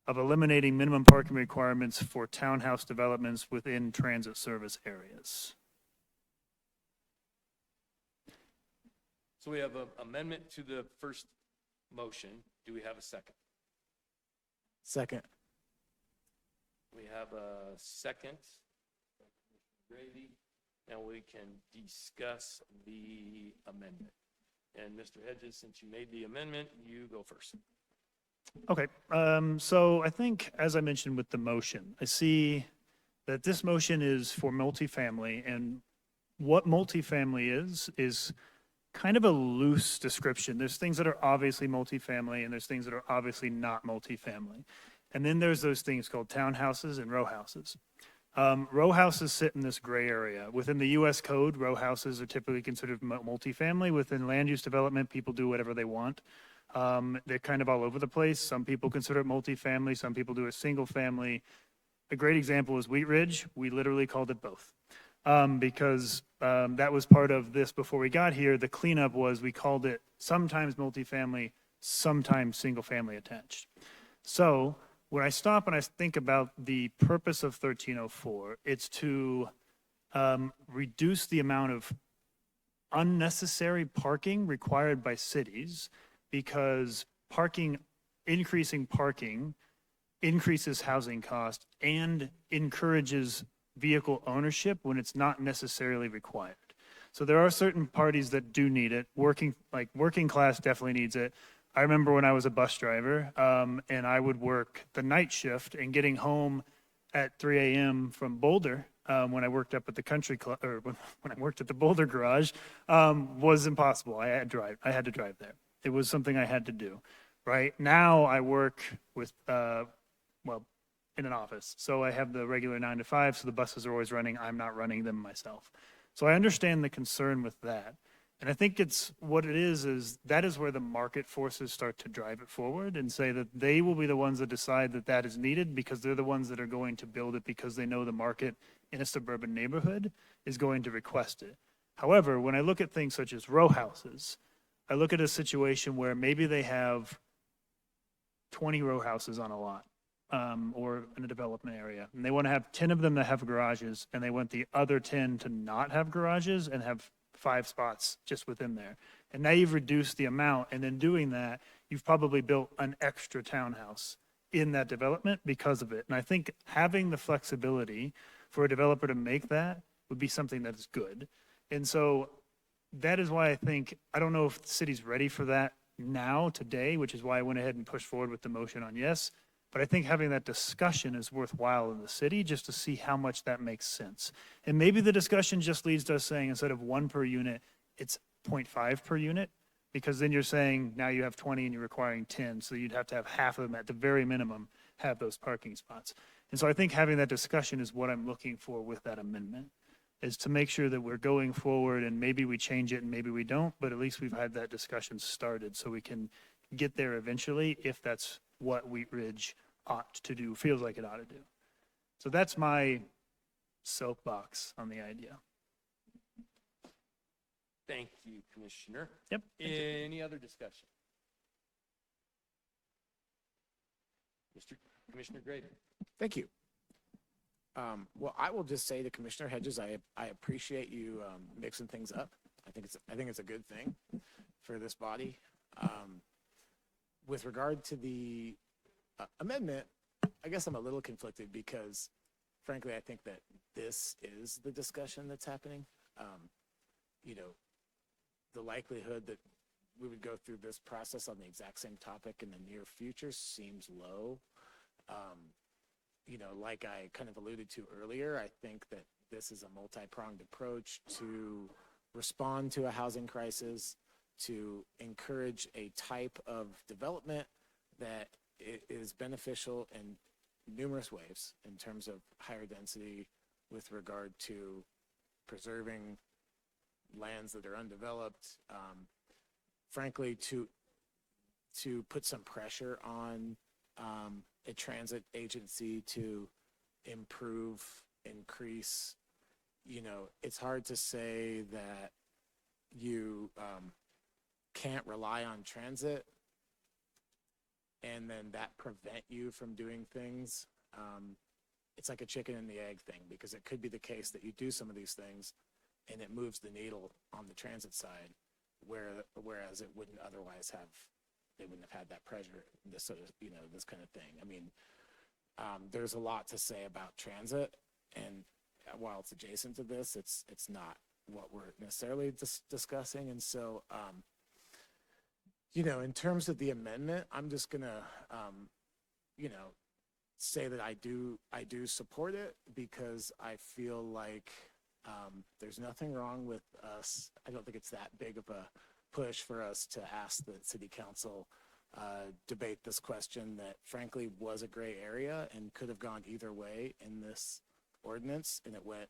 of eliminating minimum parking requirements for townhouse developments within transit service areas. So we have an amendment to the first motion. Do we have a second? Second. We have a second. Grady, and we can discuss the amendment. And Mr. Hedges, since you made the amendment, you go first. Okay, so I think, as I mentioned with the motion, I see that this motion is for multifamily, and what multifamily is kind of a loose description. There's things that are obviously multifamily, and there's things that are obviously not multifamily. And then there's those things called townhouses and row houses. Row houses sit in this gray area. Within the U.S. code, row houses are typically considered multifamily. Within land use development, people do whatever they want. They're kind of all over the place. Some people consider it multifamily. Some people do a single family. A great example is Wheat Ridge. We literally called it both because that was part of this before we got here. The cleanup was we called it sometimes multifamily, sometimes single family attached. So when I stop and I think about the purpose of 1304, it's to reduce the amount of unnecessary parking required by cities, because increasing parking increases housing cost and encourages vehicle ownership when it's not necessarily required. So there are certain parties that do need it. Working class definitely needs it. I remember when I was a bus driver, and I would work the night shift, and getting home at 3 a.m. from Boulder, when I worked up at the country club, or when I worked at the Boulder garage, was impossible. I had to drive there. It was something I had to do. Right now, I work with, in an office, so I have the regular 9 to 5. So the buses are always running. I'm not running them myself. So I understand the concern with that. And I think it's what it is that is where the market forces start to drive it forward and say that they will be the ones that decide that that is needed because they're the ones that are going to build it because they know the market in a suburban neighborhood is going to request it. However, when I look at things such as row houses, I look at a situation where maybe they have 20 row houses on a lot or in a development area, and they want to have 10 of them that have garages, and they want the other 10 to not have garages and have 5 spots just within there. And now you've reduced the amount, and in doing that, you've probably built an extra townhouse in that development because of it. And I think having the flexibility for a developer to make that would be something that is good. And so that is why I think, I don't know if the city's ready for that now, today, which is why I went ahead and pushed forward with the motion on yes. But I think having that discussion is worthwhile in the city just to see how much that makes sense. And maybe the discussion just leads to us saying instead of 1 per unit, it's 0.5 per unit, because then you're saying now you have 20 and you're requiring 10. So you'd have to have half of them at the very minimum have those parking spots. And so I think having that discussion is what I'm looking for with that amendment, is to make sure that we're going forward and maybe we change it and maybe we don't, but at least we've had that discussion started so we can get there eventually if that's what Wheat Ridge ought to do, feels like it ought to do. So that's my soapbox on the idea. Thank you, Commissioner. Yep. Any other discussion? Commissioner Graydon. Thank you. Well, I will just say to Commissioner Hedges, I appreciate you mixing things up. I think it's a good thing for this body. With regard to the amendment, I guess I'm a little conflicted because, frankly, I think that this is the discussion that's happening. You know, the likelihood that we would go through this process on the exact same topic in the near future seems low. You know, like I kind of alluded to earlier, I think that this is a multi-pronged approach to respond to a housing crisis, to encourage a type of development that is beneficial in numerous ways in terms of higher density with regard to preserving lands that are undeveloped, frankly, to put some pressure on a transit agency to increase, you know, it's hard to say that you can't rely on transit and then that prevent you from doing things. It's like a chicken and the egg thing, because it could be the case that you do some of these things and it moves the needle on the transit side, whereas it wouldn't otherwise have. They wouldn't have had that pressure, this sort of, you know, this kind of thing. I mean, there's a lot to say about transit, and while it's adjacent to this, it's not what we're necessarily discussing. And so, you know, in terms of the amendment, I'm just gonna, you know, say that I do support it because I feel like there's nothing wrong with us. I don't think it's that big of a push for us to ask the city council debate this question that frankly was a gray area and could have gone either way in this ordinance, and it went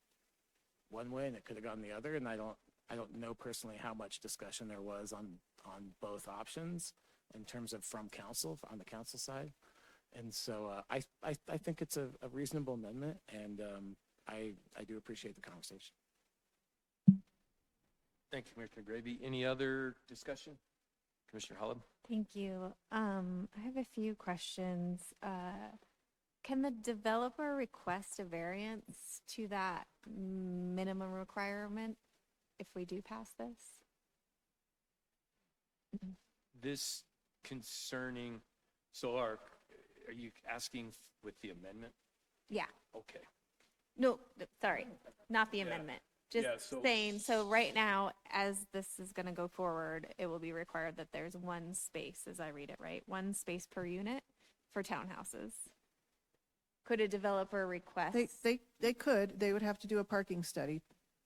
one way and it could have gone the other. And I don't know personally how much discussion there was on both options in terms of from council, on the council side. And so I think it's a reasonable amendment, and I do appreciate the conversation. Thank you, Commissioner Gravy. Any other discussion? Commissioner Holland? Thank you. I have a few questions. Can the developer request a variance to that minimum requirement if we do pass this? This concerning, so are you asking with the amendment? Yeah. Okay. No, sorry, not the amendment. Just Yeah, so- saying, so right now, as this is going to go forward, it will be required that there's one space, as I read it, right? One space per unit for townhouses. Could a developer request? They could, they would have to do a parking study,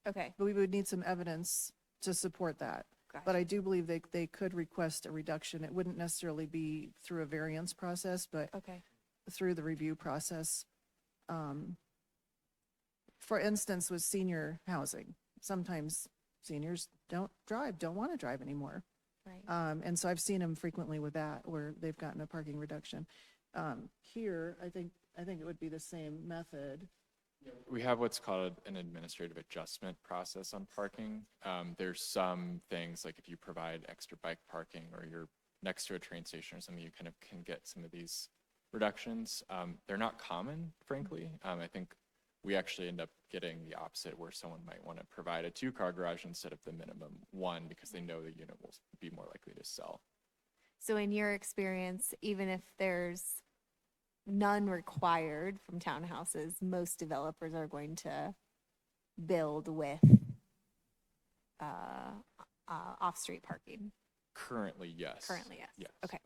Okay, but we would need some evidence to support that. But gotcha. I do believe they could request a reduction. It wouldn't necessarily be through a variance process, but Okay, through the review process. For instance, with senior housing, sometimes seniors don't want to drive anymore. Right. And so I've seen them frequently with that, where they've gotten a parking reduction. Here, I think it would be the same method. We have what's called an administrative adjustment process on parking. There's some things, like if you provide extra bike parking or you're next to a train station or something, you kind of can get some of these reductions. They're not common, frankly. I think we actually end up getting the opposite, where someone might want to provide a 2-car garage instead of the minimum 1 because they know the unit will be more likely to sell. So in your experience, even if there's none required from townhouses, most developers are going to build with off-street parking. Currently, yes. Currently, yes. Yes. Okay,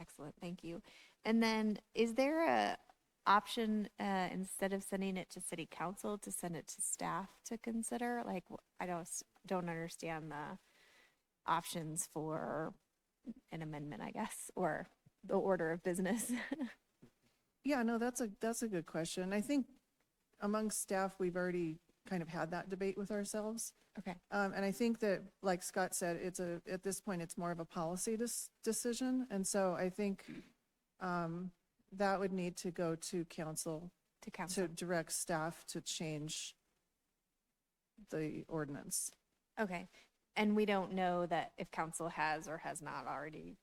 excellent, thank you. And then is there a option, instead of sending it to city council, to send it to staff to consider? Like, I don't understand the options for an amendment, I guess, or the order of business. Yeah, no, that's a good question. I think among staff, we've already kind of had that debate with ourselves. Okay. And I think that, like Scott said, at this point, it's more of a policy decision. And so I think that would need to go to council To council. to direct staff to change the ordinance. Okay. And we don't know that if council has or has not already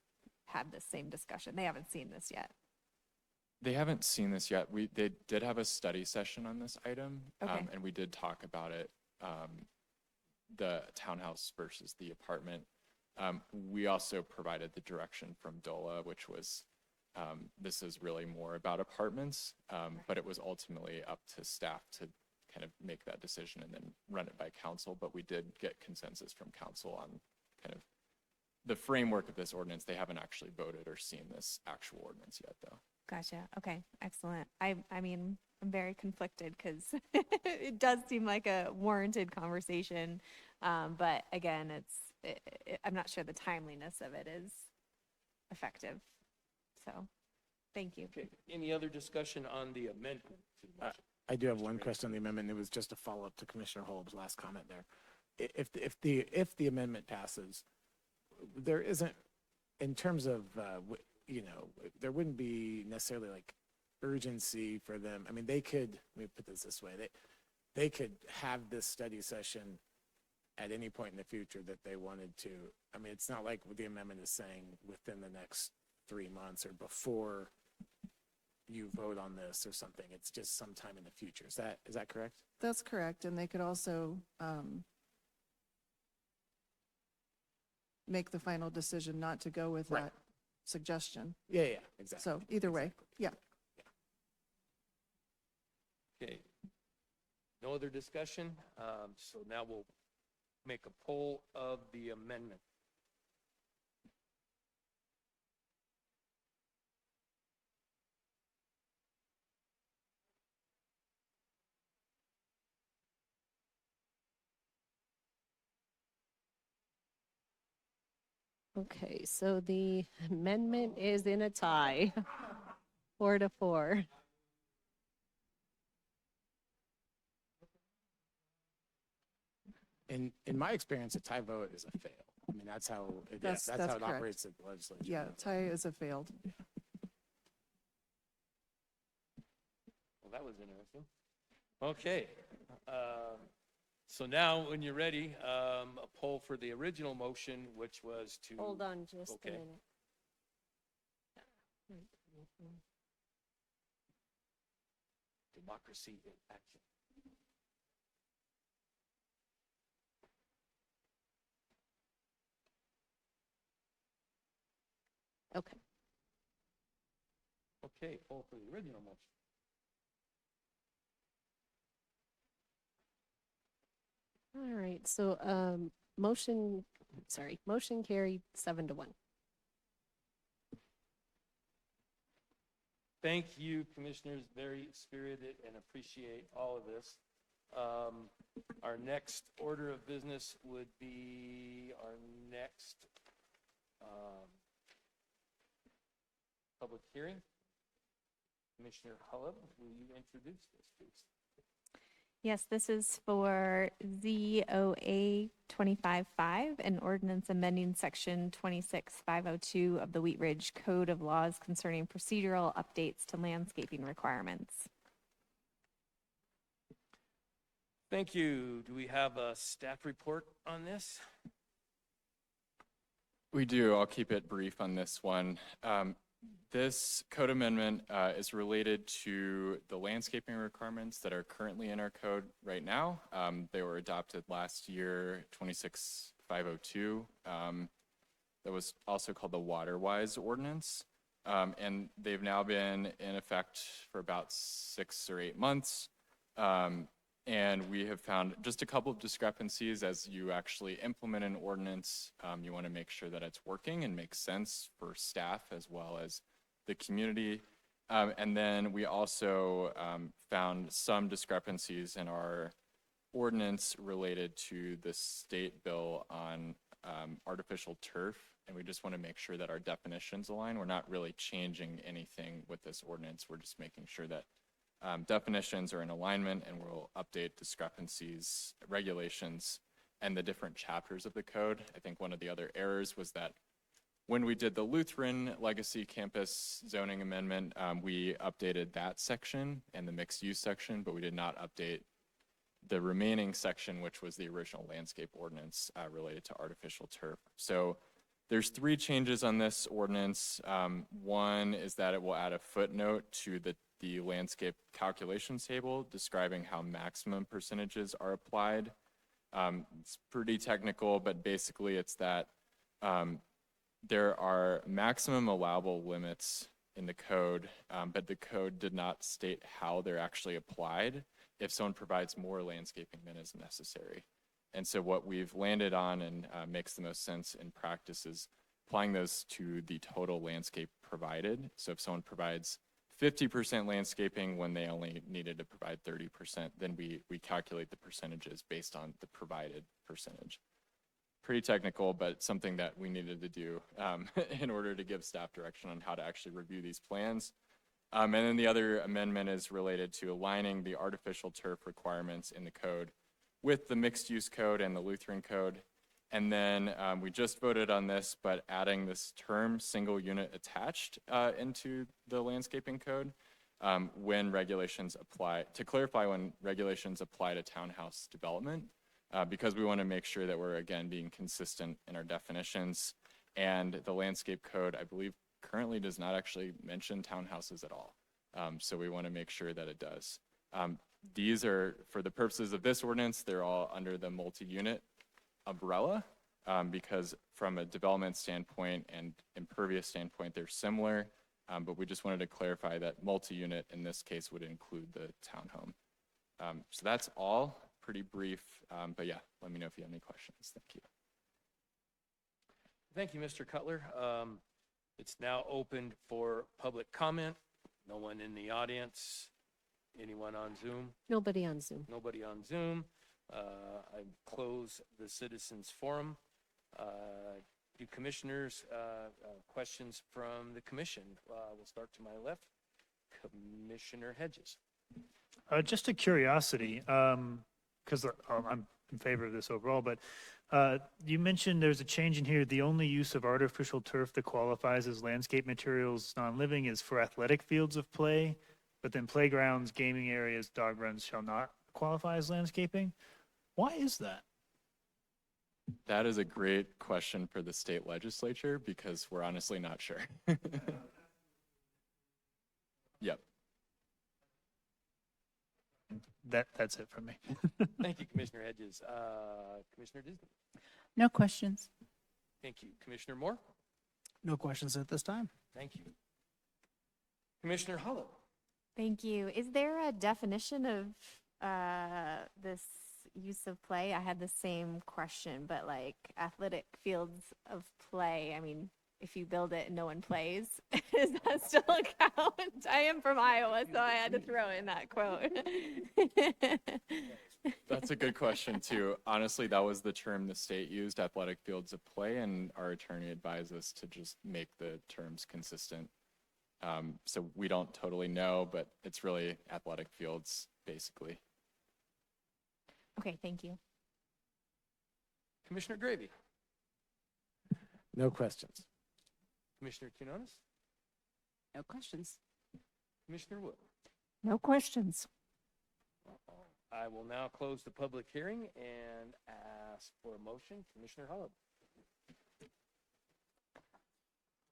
had the same discussion. They haven't seen this yet. They haven't seen this yet. They did have a study session on this item, Okay. and we did talk about it, the townhouse versus the apartment. We also provided the direction from DOLA, which was, this is really more about apartments, but it was ultimately up to staff to kind of make that decision and then run it by council. But we did get consensus from council on kind of the framework of this ordinance. They haven't actually voted or seen this actual ordinance yet, though. Gotcha. Okay. Excellent. I mean, I'm very conflicted because it does seem like a warranted conversation. But again, I'm not sure the timeliness of it is effective. So, thank you. Okay, any other discussion on the amendment to the motion? I do have one question on the amendment. It was just a follow-up to Commissioner Holb's last comment there. If the amendment passes, there isn't, in terms of, there wouldn't be necessarily like urgency for them. I mean, let me put this way, they could have this study session at any point in the future that they wanted to. I mean, it's not like the amendment is saying within the next 3 months or before you vote on this or something. It's just sometime in the future. Is that correct? That's correct. And they could also make the final decision not to go with Right. that suggestion. Yeah, exactly. So either way, yeah. Okay. No other discussion? So now we'll make a poll of the amendment. Okay, so the amendment is in a tie, 4-4. In my experience, a tie vote is a fail. I mean, that's how it That's how it correct. operates at the legislature. Yeah, tie is a failed. Well, that was interesting. Okay. So now, when you're ready, a poll for the original motion, which was to. Hold on just a Okay. minute. Democracy in action. Okay. Okay, poll for the original motion. All right, so motion carried 7-1. Thank you, commissioners, very spirited and appreciate all of this. Our next order of business would be our next public hearing. Commissioner Hullab, will you introduce this, please? Yes, this is for ZOA 25-5, an ordinance amending section 26-502 of the Wheat Ridge Code of Laws concerning procedural updates to landscaping requirements. Thank you. Do we have a staff report on this? We do. I'll keep it brief on this one. This code amendment is related to the landscaping requirements that are currently in our code right now. They were adopted last year, 26-502. That was also called the WaterWise Ordinance. And they've now been in effect for about 6 or 8 months. And we have found just a couple of discrepancies as you actually implement an ordinance. You want to make sure that it's working and makes sense for staff as well as the community. And then we also found some discrepancies in our ordinance related to the state bill on artificial turf. And we just want to make sure that our definitions align. We're not really changing anything with this ordinance. We're just making sure that definitions are in alignment, and we'll update discrepancies, regulations, and the different chapters of the code. I think one of the other errors was that when we did the Lutheran Legacy Campus zoning amendment, we updated that section and the mixed use section, but we did not update the remaining section, which was the original landscape ordinance related to artificial turf. So there's 3 changes on this ordinance. One is that it will add a footnote to the landscape calculations table describing how maximum percentages are applied. It's pretty technical, but basically it's that there are maximum allowable limits in the code, but the code did not state how they're actually applied if someone provides more landscaping than is necessary. And so what we've landed on and makes the most sense in practice is applying those to the total landscape provided. So if someone provides 50% landscaping when they only needed to provide 30%, then we calculate the percentages based on the provided percentage. Pretty technical, but something that we needed to do in order to give staff direction on how to actually review these plans. And then the other amendment is related to aligning the artificial turf requirements in the code with the mixed use code and the Lutheran code. And then we just voted on this, but adding this term single unit attached into the landscaping code when regulations apply, to clarify when regulations apply to townhouse development, because we want to make sure that we're, again, being consistent in our definitions. And the landscape code, I believe, currently does not actually mention townhouses at all. So we want to make sure that it does. These are, for the purposes of this ordinance, they're all under the multi-unit umbrella, because from a development standpoint and impervious standpoint, they're similar, but we just wanted to clarify that multi-unit in this case would include the townhome. So that's all, pretty brief, but yeah, let me know if you have any questions. Thank you. Thank you, Mr. Cutler. It's now open for public comment. No one in the audience. Anyone on Zoom? Nobody on Zoom. Nobody on Zoom. I close the citizens forum. Do commissioners, questions from the commission? We'll start to my left. Commissioner Hedges. Just a curiosity, because I'm in favor of this overall, but you mentioned there's a change in here. The only use of artificial turf that qualifies as landscape materials non-living is for athletic fields of play, but then playgrounds, gaming areas, dog runs shall not qualify as landscaping. Why is that? That is a great question for the state legislature because we're honestly not sure. Yep. That's it from me. Thank you, Commissioner Hedges. Commissioner Disney. No questions. Thank you. Commissioner Moore. No questions at this time. Thank you. Commissioner Hollow. Thank you. Is there a definition of this use of play? I had the same question, but like athletic fields of play, I mean, if you build it and no one plays, does that still count? I am from Iowa, so I had to throw in that quote. That's a good question too. Honestly, that was the term the state used, athletic fields of play, and our attorney advised us to just make the terms consistent. So we don't totally know, but it's really athletic fields, basically. Okay, thank you. Commissioner Gravy, No questions. Commissioner Quinones, No questions. Commissioner Wood. No questions. I will now close the public hearing and ask for a motion. Commissioner Holland.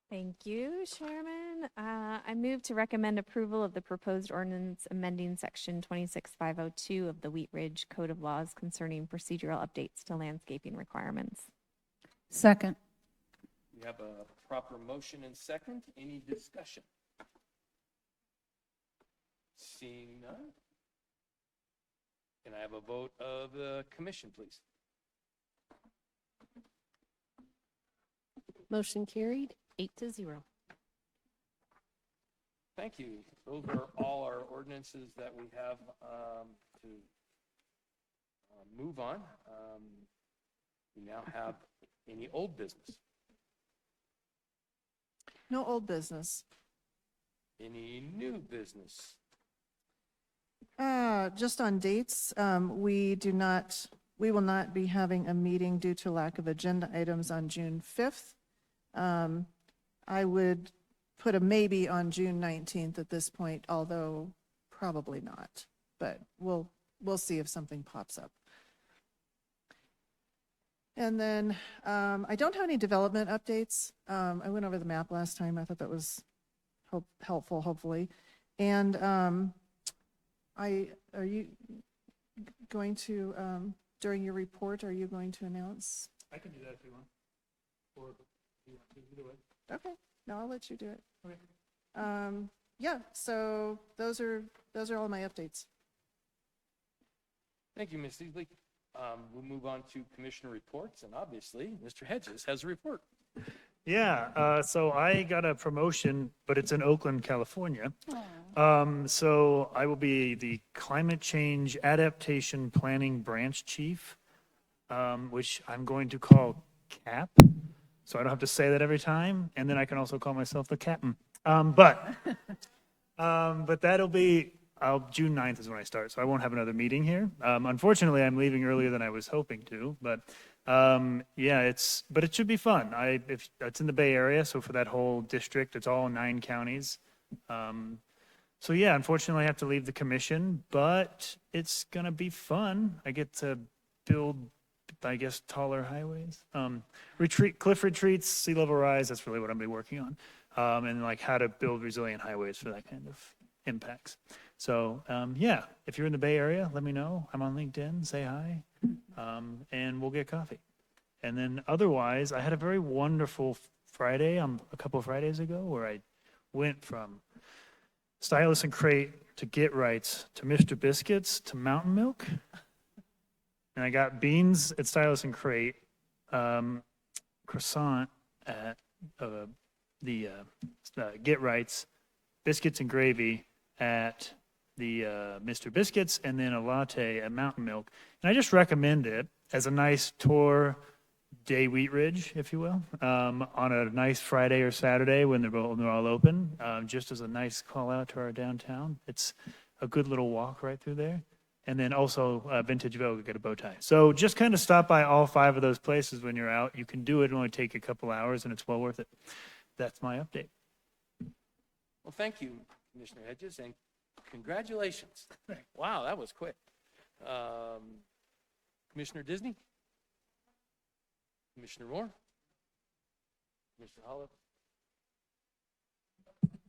Thank you, Chairman. I move to recommend approval of the proposed ordinance amending section 26502 of the Wheat Ridge Code of Laws concerning procedural updates to landscaping requirements. Second. We have a proper motion and second. Any discussion? Seeing none. Can I have a vote of the commission, please? Motion carried, 8-0. Thank you. Those are all our ordinances that we have to move on. We now have any old business, No old business. any new business. Just on dates, we will not be having a meeting due to lack of agenda items on June 5th. I would put a maybe on June 19th at this point, although probably not, but we'll see if something pops up. And then, I don't have any development updates. I went over the map last time. I thought that was helpful, hopefully. And, are you going to, during your report, are you going to announce? I can do that if you want. Or if you want to, either way. Okay, no, I'll let you do it. Okay. Yeah, so those are all my updates. Thank you, Ms. Easley. We'll move on to commissioner reports, and obviously, Mr. Hedges has a report. Yeah, so I got a promotion, but it's in Oakland, California. So I will be the Climate Change Adaptation Planning Branch Chief, which I'm going to call CAP. So I don't have to say that every time, and then I can also call myself the captain. But that'll be, June 9th is when I start, so I won't have another meeting here. Unfortunately, I'm leaving earlier than I was hoping to, but yeah, but it should be fun. If it's in the Bay Area, so for that whole district, it's all 9 counties. So yeah, unfortunately, I have to leave the commission, but it's gonna be fun. I get to build, I guess, taller highways. Cliff retreats, sea level rise, that's really what I'm gonna be working on. And like how to build resilient highways for that kind of impacts. So yeah, if you're in the Bay Area, let me know. I'm on LinkedIn, say hi, and we'll get coffee. And then otherwise, I had a very wonderful Friday a couple of Fridays ago where I went from Stylus and Crate to Get Rights to Mr. Biscuits to Mountain Milk. And I got beans at Stylus and Crate, croissant at the Get Rights, biscuits and gravy at the Mr. Biscuits, and then a latte at Mountain Milk. And I just recommend it as a nice tour day Wheat Ridge, if you will, on a nice Friday or Saturday when they're all open, just as a nice call out to our downtown. It's a good little walk right through there. And then also Vintage Vogue, get a bow tie. So just kind of stop by all 5 of those places when you're out. You can do it, it'll only take a couple hours, and it's well worth it. That's my update. Well, thank you, Commissioner Hedges, and congratulations. Wow, that was quick. Commissioner Disney? Commissioner Moore? Commissioner Hollow?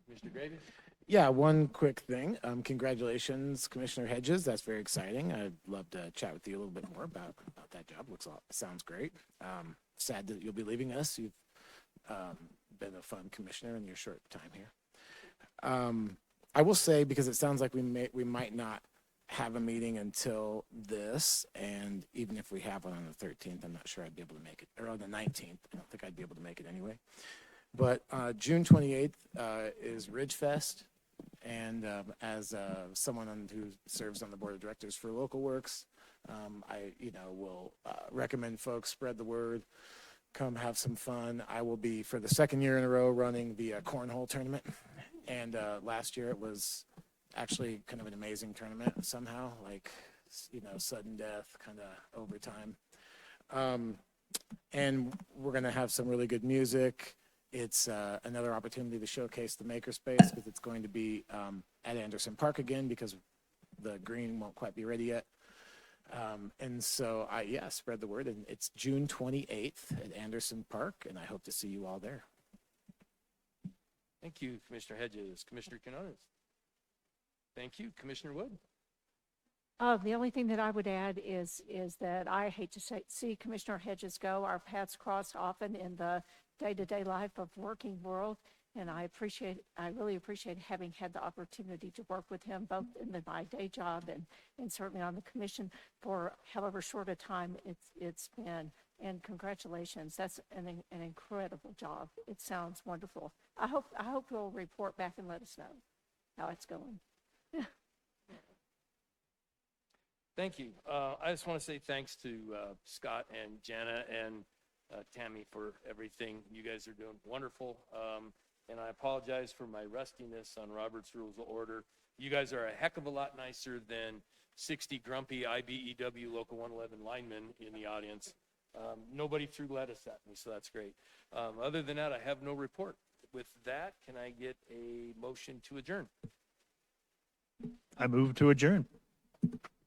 Commissioner Gravy? Yeah, one quick thing. Congratulations, Commissioner Hedges. That's very exciting. I'd love to chat with you a little bit more about that job. Sounds great. Sad that you'll be leaving us. You've been a fun commissioner in your short time here. I will say, because it sounds like we might not have a meeting until this, and even if we have one on the 13th, I'm not sure I'd be able to make it, or on the 19th. I don't think I'd be able to make it anyway. But June 28th is Ridge Fest, and as someone who serves on the board of directors for Local Works, I will recommend folks spread the word, come have some fun. I will be, for the 2nd year in a row, running the cornhole tournament, and last year it was actually kind of an amazing tournament somehow. Like sudden death, kind of over time. And we're going to have some really good music. It's another opportunity to showcase the Makerspace because it's going to be at Anderson Park again because the green won't quite be ready yet. And so spread the word. And it's June 28th at Anderson Park, and I hope to see you all there. Thank you, Commissioner Hedges. Commissioner Quinones. Thank you, Commissioner Wood. The only thing that I would add is that I hate to see Commissioner Hedges go. Our paths crossed often in the day-to-day life of working world. And I really appreciate having had the opportunity to work with him both in my day job and certainly on the commission for however short a time it's been. And congratulations, that's an incredible job. It sounds wonderful. I hope you'll report back and let us know how it's going. Thank you. I just want to say thanks to Scott and Jana and Tammy for everything. You guys are doing wonderful. And I apologize for my rustiness on Robert's Rules of Order. You guys are a heck of a lot nicer than 60 grumpy IBEW Local 111 linemen in the audience. Nobody threw lettuce at me, so that's great. Other than that, I have no report. With that, can I get a motion to adjourn? I move to adjourn.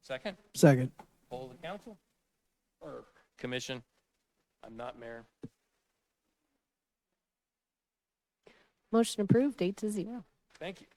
Second? Second. Poll the council or commission? I'm not mayor. Motion approved, 8-0. Thank you.